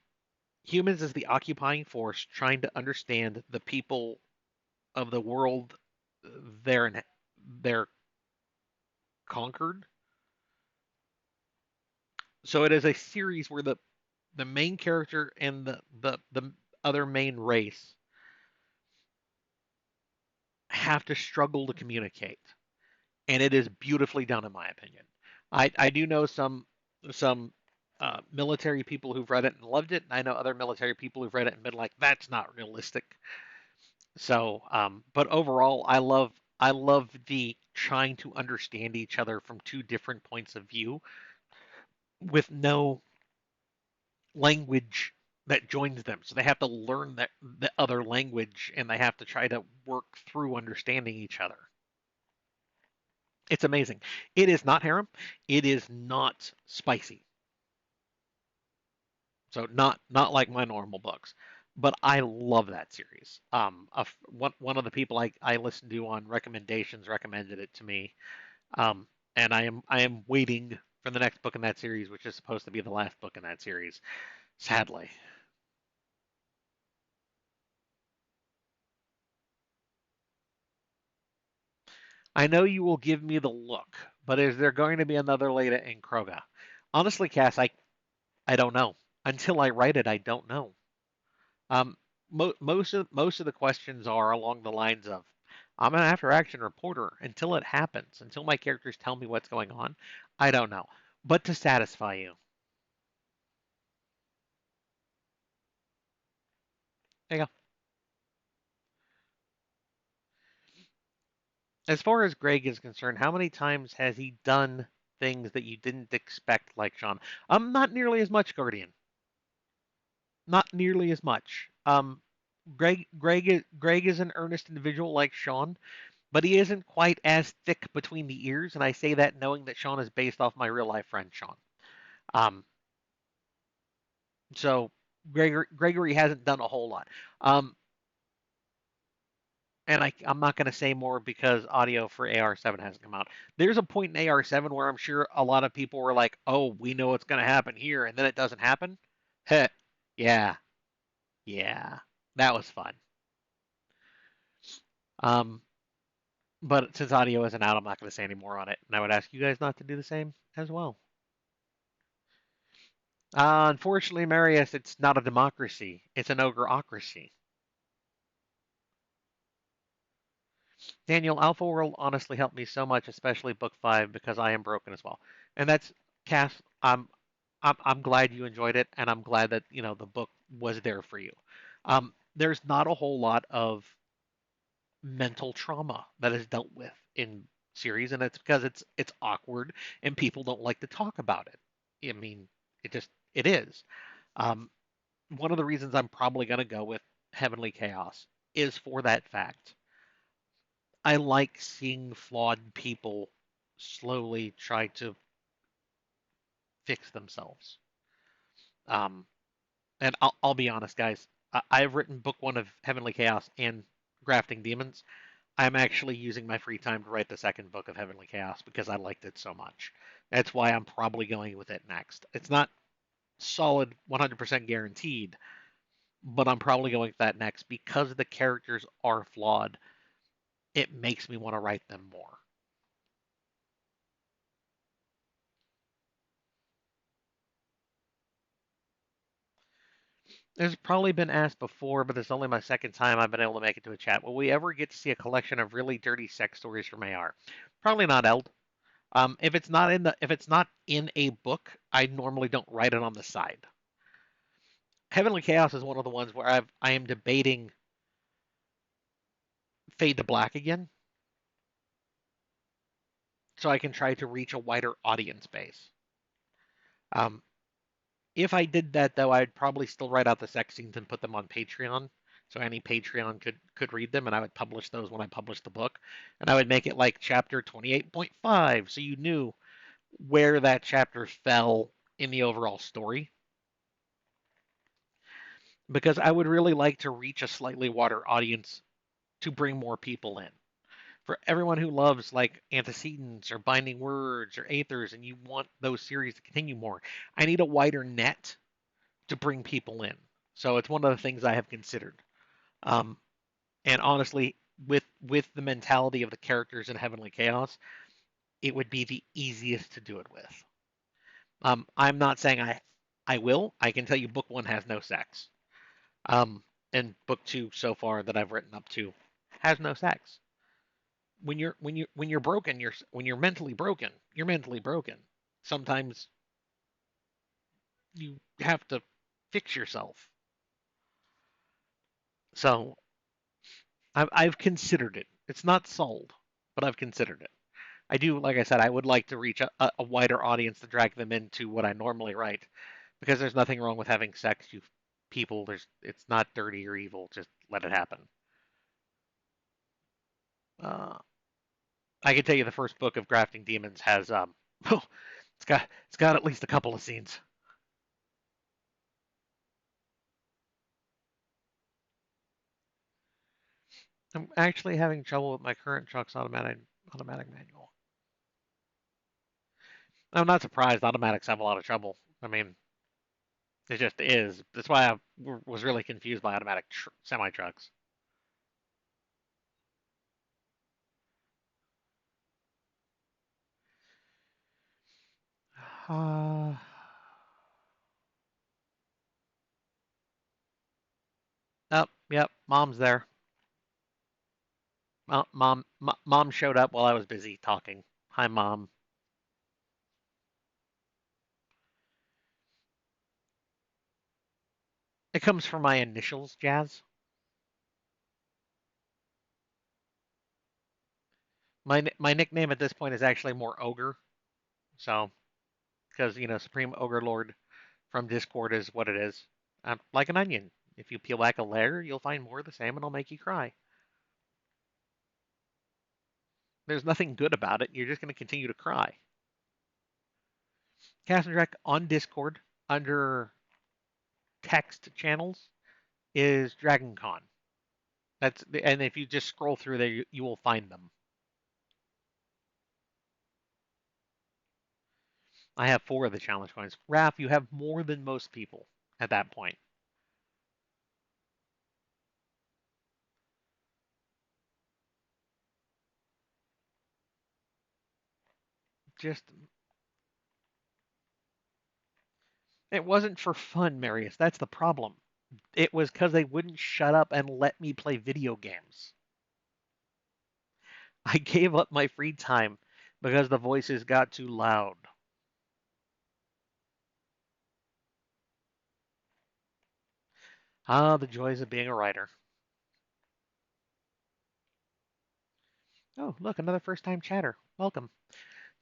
humans as the occupying force trying to understand the people of the world they're they're conquered. So it is a series where the main character and the other main race have to struggle to communicate, and it is beautifully done in my opinion. I do know some military people who've read it and loved it, and I know other military people who've read it and been like, "That's not realistic." So, but overall, I love the trying to understand each other from two different points of view with no language that joins them. So they have to learn that the other language and they have to try to work through understanding each other. It's amazing. It is not harem. It is not spicy. So not like my normal books. But I love that series. One of the people I listened to on recommendations recommended it to me. Um, and I am waiting for the next book in that series, which is supposed to be the last book in that series. Sadly, I know you will give me the look, but is there going to be another Leda in Kroga? Honestly, Cass, I don't know. Until I write it, I don't know. Um, most of the questions are along the lines of, I'm an after action reporter until it happens, until my characters tell me what's going on. I don't know. But to satisfy you, there you go. As far as Greg is concerned, how many times has he done things that you didn't expect, like Sean? Not nearly as much, Guardian. Not nearly as much. Greg is an earnest individual like Sean, but he isn't quite as thick between the ears, and I say that knowing that Sean is based off my real life friend Sean. Um, so Gregory hasn't done a whole lot. Um, and I'm not going to say more because audio for AR7 hasn't come out. There's a point in AR7 where I'm sure a lot of people were like, "Oh, we know what's going to happen here," and then it doesn't happen. Heh, yeah, yeah, that was fun. Um, but since audio isn't out, I'm not going to say any more on it, and I would ask you guys not to do the same as well. Unfortunately, Marius, it's not a democracy; it's an ogreocracy. Daniel, Alpha World honestly helped me so much, especially book five, because I am broken as well. And that's Cass. I'm glad you enjoyed it, and I'm glad that the book was there for you. There's not a whole lot of mental trauma that is dealt with in series, and it's because it's awkward and people don't like to talk about it. I mean, it just It is. Um, One of the reasons I'm probably going to go with Heavenly Chaos is for that fact. I like seeing flawed people slowly try to fix themselves. Um, and I'll be honest, guys. I've written book one of Heavenly Chaos and Grafting Demons. I'm actually using my free time to write the second book of Heavenly Chaos because I liked it so much. That's why I'm probably going with it next. It's not solid 100% guaranteed, but I'm probably going with that next because the characters are flawed. It makes me want to write them more. There's probably been asked before, but it's only my second time I've been able to make it to a chat. Will we ever get to see a collection of really dirty sex stories from AR? Probably not, Eld. If it's not in a book, I normally don't write it on the side. Heavenly Chaos is one of the ones where I am debating Fade to Black again, so I can try to reach a wider audience base. Um, if I did that though, I'd probably still write out the sex scenes and put them on Patreon, so any Patreon could read them, and I would publish those when I published the book, and I would make it like chapter 28.5, so you knew where that chapter fell in the overall story. Because I would really like to reach a slightly wider audience to bring more people in. For everyone who loves like antecedents or binding words or aethers and you want those series to continue more, I need a wider net to bring people in. So it's one of the things I have considered. Um, and honestly, with the mentality of the characters in Heavenly Chaos, it would be the easiest to do it with. I'm not saying I will. I can tell you, book one has no sex. Um, and book two so far that I've written up to has no sex. When you're broken, when you're mentally broken, you're mentally broken. Sometimes you have to fix yourself. So I've considered it. It's not sold, but I've considered it. I do, like I said, I would like to reach a wider audience to drag them into what I normally write, because there's nothing wrong with having sex. You people, it's not dirty or evil. Just let it happen. Uh, I can tell you the first book of Grafting Demons has it's got at least a couple of scenes. I'm actually having trouble with my current truck's automatic manual. I'm not surprised. Automatics have a lot of trouble. I mean, it just is. That's why was really confused by automatic semi trucks. Uh, oh, yep. Mom's there. Mom showed up while I was busy talking. Hi, mom. It comes from my initials, Jazz. My nickname at this point is actually more ogre. So because Supreme Ogre Lord from Discord is what it is. Like an onion. If you peel back a layer, you'll find more of the same, and it'll make you cry. There's nothing good about it. You're just going to continue to cry. Cast and Direct on Discord under text channels is Dragon Con. And if you just scroll through there, you will find them. I have 4 of the challenge coins. Raph, you have more than most people at that point. Just it wasn't for fun, Marius. That's the problem. It was because they wouldn't shut up and let me play video games. I gave up my free time because the voices got too loud. Ah, the joys of being a writer. Oh, look, another first time chatter. Welcome.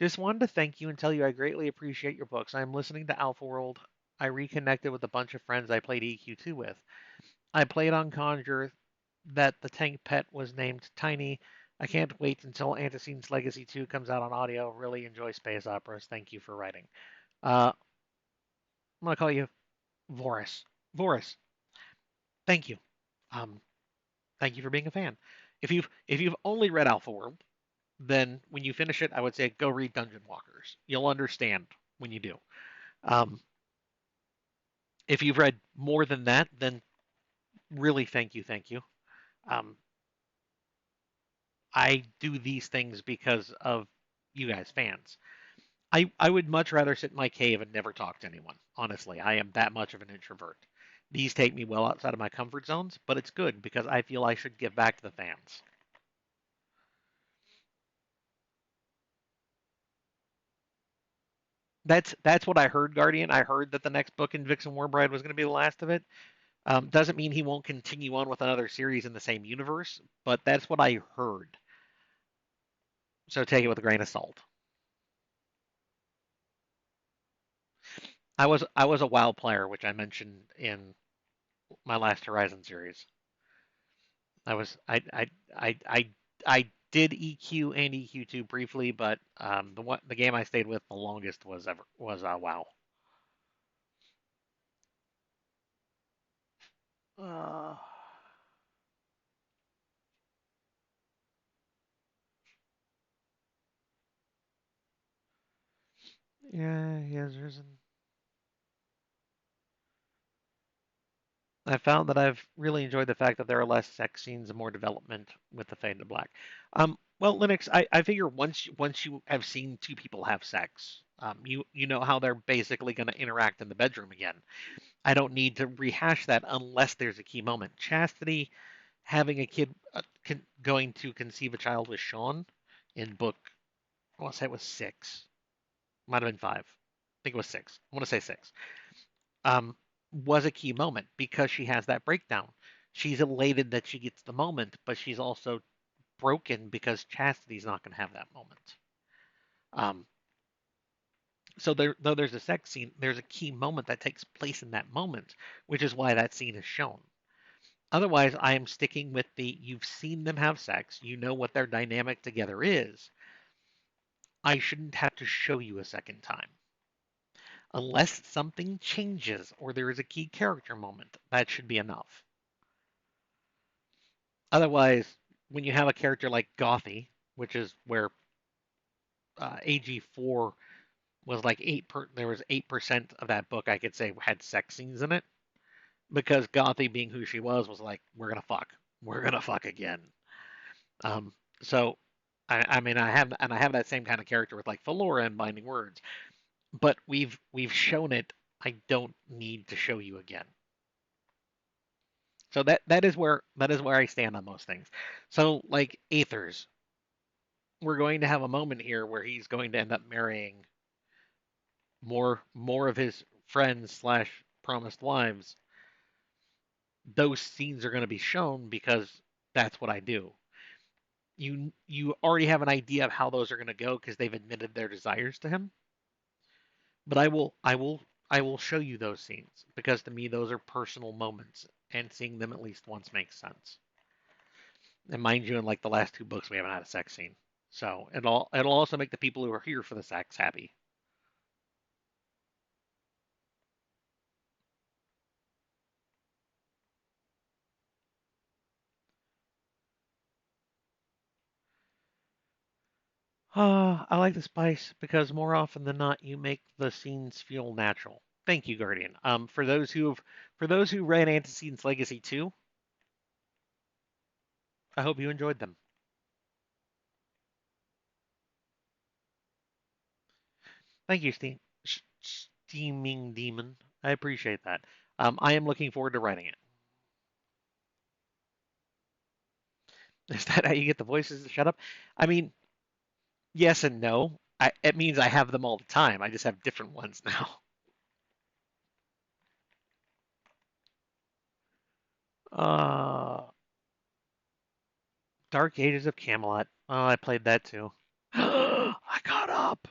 Just wanted to thank you and tell you I greatly appreciate your books. I am listening to Alpha World I reconnected with a bunch of friends I played EQ2 with. I played on Conjure that the tank pet was named Tiny. I can't wait until Anticine's Legacy 2 comes out on audio. Really enjoy space operas. Thank you for writing. I'm going to call you Voris. Voris, thank you. Um, thank you for being a fan. If you've only read Alpha World, then when you finish it, I would say go read Dungeon Walkers. You'll understand when you do. Um, if you've read more than that, then really thank you. Um, I do these things because of you guys, fans. I would much rather sit in my cave and never talk to anyone. Honestly, I am that much of an introvert. These take me well outside of my comfort zones, but it's good because I feel I should give back to the fans. That's what I heard, Guardian. I heard that the next book in Vixen Warbride was going to be the last of it. Doesn't mean he won't continue on with another series in the same universe, but that's what I heard. So take it with a grain of salt. I was a WoW player, which I mentioned in my last Horizon series. I was I did EQ and EQ2 briefly, but the game I stayed with the longest was WoW. Uh, yeah, yes, I found that I've really enjoyed the fact that there are less sex scenes and more development with the Fade to Black. Well, Linux, I figure once you have seen two people have sex, you know how they're basically going to interact in the bedroom again. I don't need to rehash that unless there's a key moment. Chastity having a kid going to conceive a child with Sean in book, I want to say it was six, might have been five. I think it was six. I want to say six. Um, was a key moment because she has that breakdown. She's elated that she gets the moment, but she's also broken because Chastity's not going to have that moment. Um, so though there's a sex scene, there's a key moment that takes place in that moment, which is why that scene is shown. Otherwise, I am sticking with the you've seen them have sex, you know what their dynamic together is. I shouldn't have to show you a second time. Unless something changes or there is a key character moment, that should be enough. Otherwise, when you have a character like Gothy, which is where AG4 was like there was 8% of that book I could say had sex scenes in it because Gothy being who she was like we're gonna fuck again. Um, so I mean I have that same kind of character with like Felora and Binding Words, but we've shown it. I don't need to show you again. So that is where I stand on most things. So like Aethers, we're going to have a moment here where he's going to end up marrying more of his friends slash promised wives. Those scenes are going to be shown because that's what I do. You already have an idea of how those are going to go because they've admitted their desires to him. But I will show you those scenes because to me those are personal moments, and seeing them at least once makes sense. And mind you, in like the last two books, we haven't had a sex scene, so it'll also make the people who are here for the sex happy. I like the spice because more often than not, you make the scenes feel natural. Thank you, Guardian. For those who read Anteciden's Legacy 2, I hope you enjoyed them. Thank you, Steaming Demon. I appreciate that. I am looking forward to writing it. Is that how you get the voices to shut up? I mean, yes and no. It means I have them all the time. I just have different ones now. Uh, Dark Ages of Camelot. Oh, I played that too. I caught up.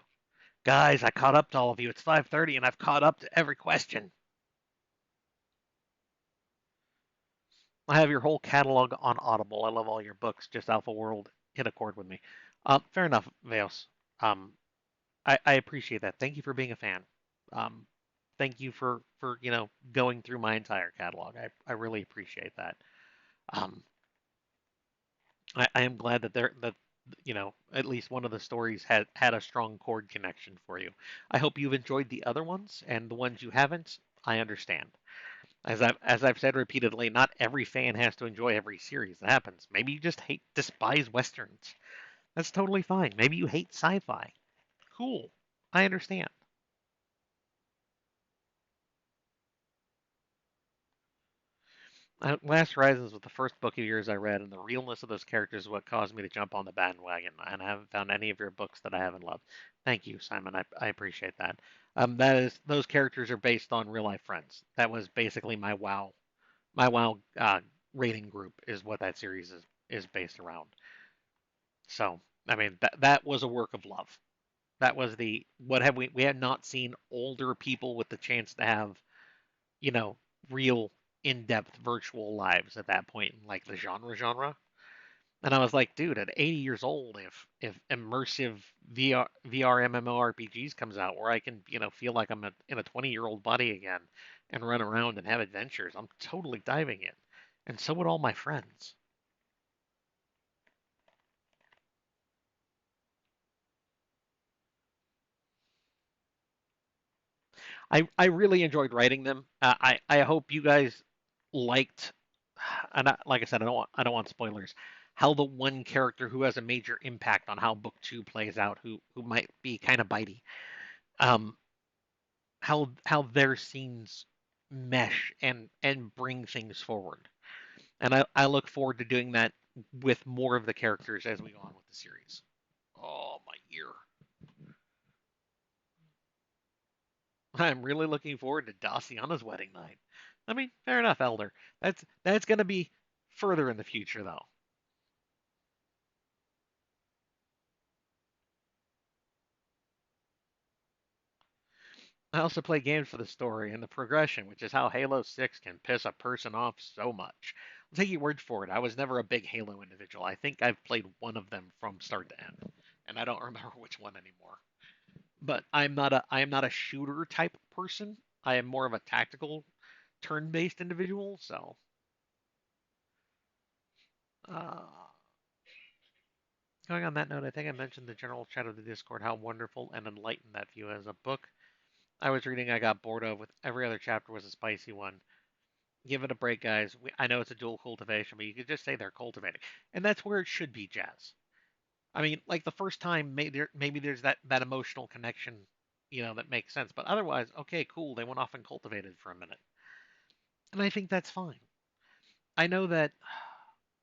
Guys, I caught up to all of you. It's 5:30 and I've caught up to every question. I have your whole catalog on Audible. I love all your books. Just Alpha World hit a chord with me. Fair enough, Veos. Um, I appreciate that. Thank you for being a fan. Um, thank you for going through my entire catalog. I really appreciate that. Um, I am glad that at least one of the stories had a strong chord connection for you. I hope you've enjoyed the other ones, and the ones you haven't, I understand. As I've said repeatedly, not every fan has to enjoy every series that happens. Maybe you just despise westerns. That's totally fine. Maybe you hate sci-fi. Cool. I understand. Last Horizons was the first book of yours I read, and the realness of those characters is what caused me to jump on the bandwagon. And I haven't found any of your books that I haven't loved. Thank you, Simon. I appreciate that. That is, those characters are based on real life friends. That was basically my WoW rating group is what that series is based around. So I mean that was a work of love. That was the what have we had not seen older people with the chance to have you know real in-depth virtual lives at that point in like the genre. And I was like, dude, at 80 years old, if immersive VR MMORPGs comes out where I can feel like I'm in a 20-year-old body again and run around and have adventures, I'm totally diving in. And so would all my friends. I really enjoyed writing them. I hope you guys liked, and like I said, I don't want spoilers. How the one character who has a major impact on how book two plays out, who might be kind of bitey, um, how their scenes mesh and bring things forward. And I look forward to doing that with more of the characters as we go on with the series. Oh my ear! I'm really looking forward to Daciana's wedding night. I mean, fair enough, Elder. That's going to be further in the future, though. I also play games for the story and the progression, which is how Halo 6 can piss a person off so much. I'll take your word for it. I was never a big Halo individual. I think I've played one of them from start to end, and I don't remember which one anymore. But I am not a shooter type person. I am more of a tactical turn-based individual. So, uh, going on that note, I think I mentioned the general chat of the Discord how wonderful and enlightened that view as a book I was reading. I got bored of with every other chapter was a spicy one. Give it a break, guys. I know it's a dual cultivation, but you could just say they're cultivating, and that's where it should be, Jazz. I mean, like the first time, maybe there's that emotional connection, that makes sense. But otherwise, okay, cool. They went off and cultivated for a minute, and I think that's fine. I know that.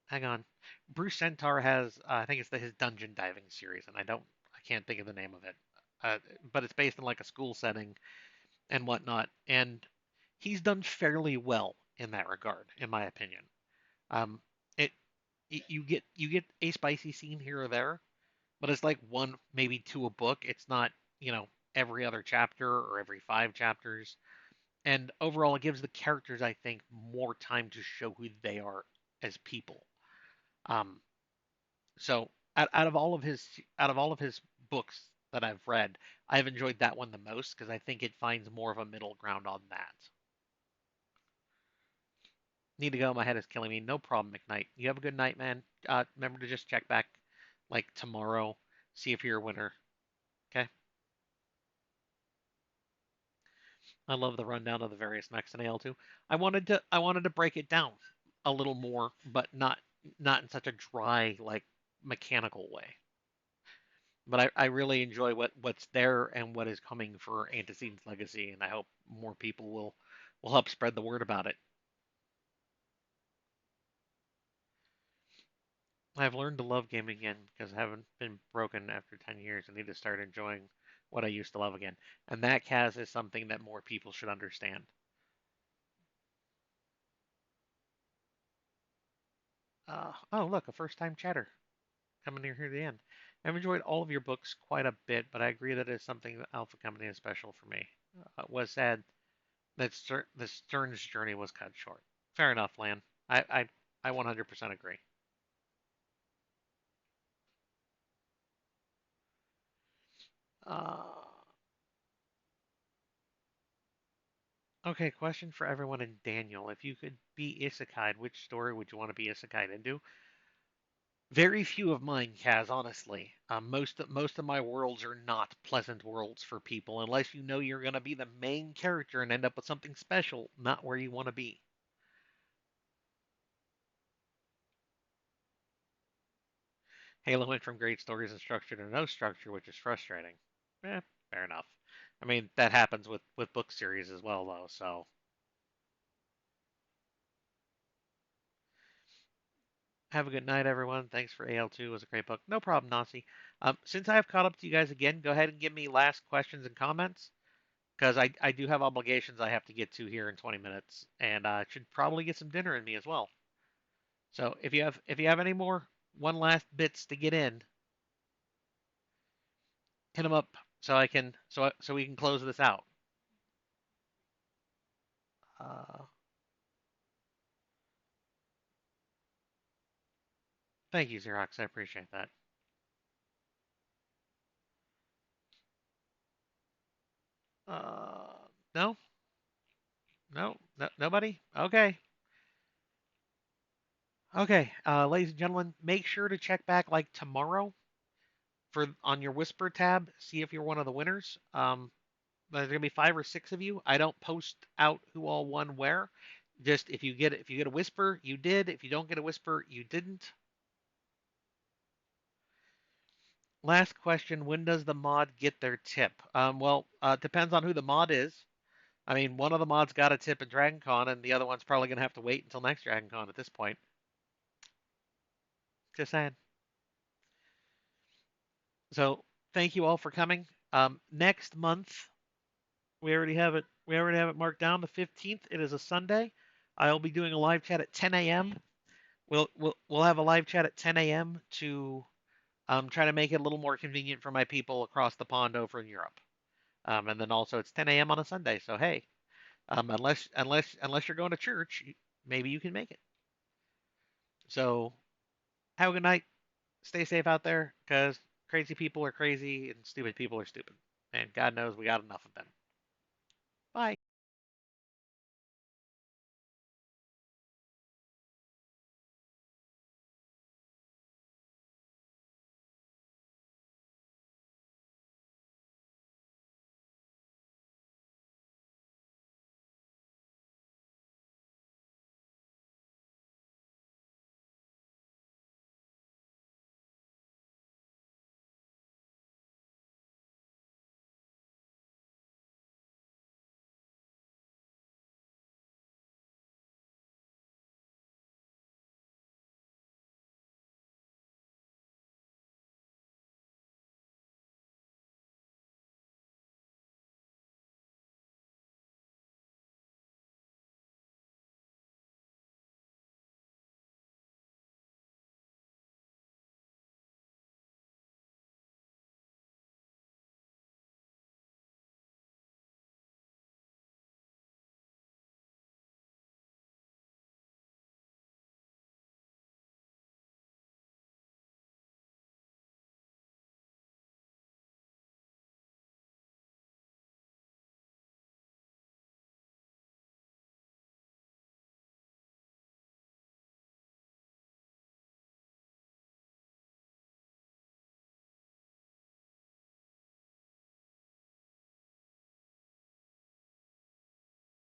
Hang on, Bruce Centaur has, I think it's his dungeon diving series, and I can't think of the name of it, but it's based in like a school setting and whatnot, and he's done fairly well in that regard, in my opinion. Um, it, you get a spicy scene here or there, but it's like one maybe two a book. It's not every other chapter or every 5 chapters, and overall it gives the characters I think more time to show who they are as people. Um, so out of all of his books that I've read, I've enjoyed that one the most because I think it finds more of a middle ground on that. Need to go. My head is killing me. No problem, McKnight. You have a good night, man. Remember to just check back like tomorrow, see if you're a winner. Okay. I love the rundown of the various mechs in AL2. I wanted to break it down a little more, but not in such a dry like mechanical way. But I really enjoy what's there and what is coming for Anteceden's Legacy, and I hope more people will help spread the word about it. I've learned to love gaming again because I haven't been broken after 10 years. I need to start enjoying what I used to love again. And that, Kaz, is something that more people should understand. Oh, look, a first time chatter coming near here to the end. I've enjoyed all of your books quite a bit, but I agree that it's something that Alpha Company is special for me. It was sad that the Stearns journey was cut short. Fair enough, Lan. I 100% agree. Uh, okay, question for everyone in Daniel. If you could be isekai, which story would you want to be isekai into? Very few of mine, Kaz, honestly. Most of my worlds are not pleasant worlds for people unless you know you're gonna be the main character and end up with something special, not where you want to be. Halo went from great stories and structure to no structure, which is frustrating. Eh, fair enough. I mean, that happens with book series as well, though. So have a good night, everyone. Thanks for AL2. It was a great book. No problem, Nasi. Since I have caught up to you guys again, go ahead and give me last questions and comments because I do have obligations I have to get to here in 20 minutes, and should probably get some dinner in me as well. So if you have any more one last bits to get in, hit them up so I can so we can close this out. Uh, Thank you, Xerox. I appreciate that. Uh, no, no, nobody. Okay, okay. Ladies and gentlemen, make sure to check back like tomorrow for on your Whisper tab. See if you're one of the winners. There's gonna be 5 or 6 of you. I don't post out who all won where. Just if you get a Whisper, you did. If you don't get a Whisper, you didn't. Last question: when does the mod get their tip? Well, depends on who the mod is. I mean, one of the mods got a tip at Dragon Con, and the other one's probably gonna have to wait until next Dragon Con at this point. Just saying. So thank you all for coming. Next month, we already have it. We already have it marked down. The 15th. It is a Sunday. I'll be doing a live chat at 10 a.m. We'll have a live chat at 10 a.m. to try to make it a little more convenient for my people across the pond over in Europe. And then also it's 10 a.m. on a Sunday. So hey, unless you're going to church, maybe you can make it. So have a good night. Stay safe out there, because crazy people are crazy and stupid people are stupid. And God knows we got enough of them. Bye.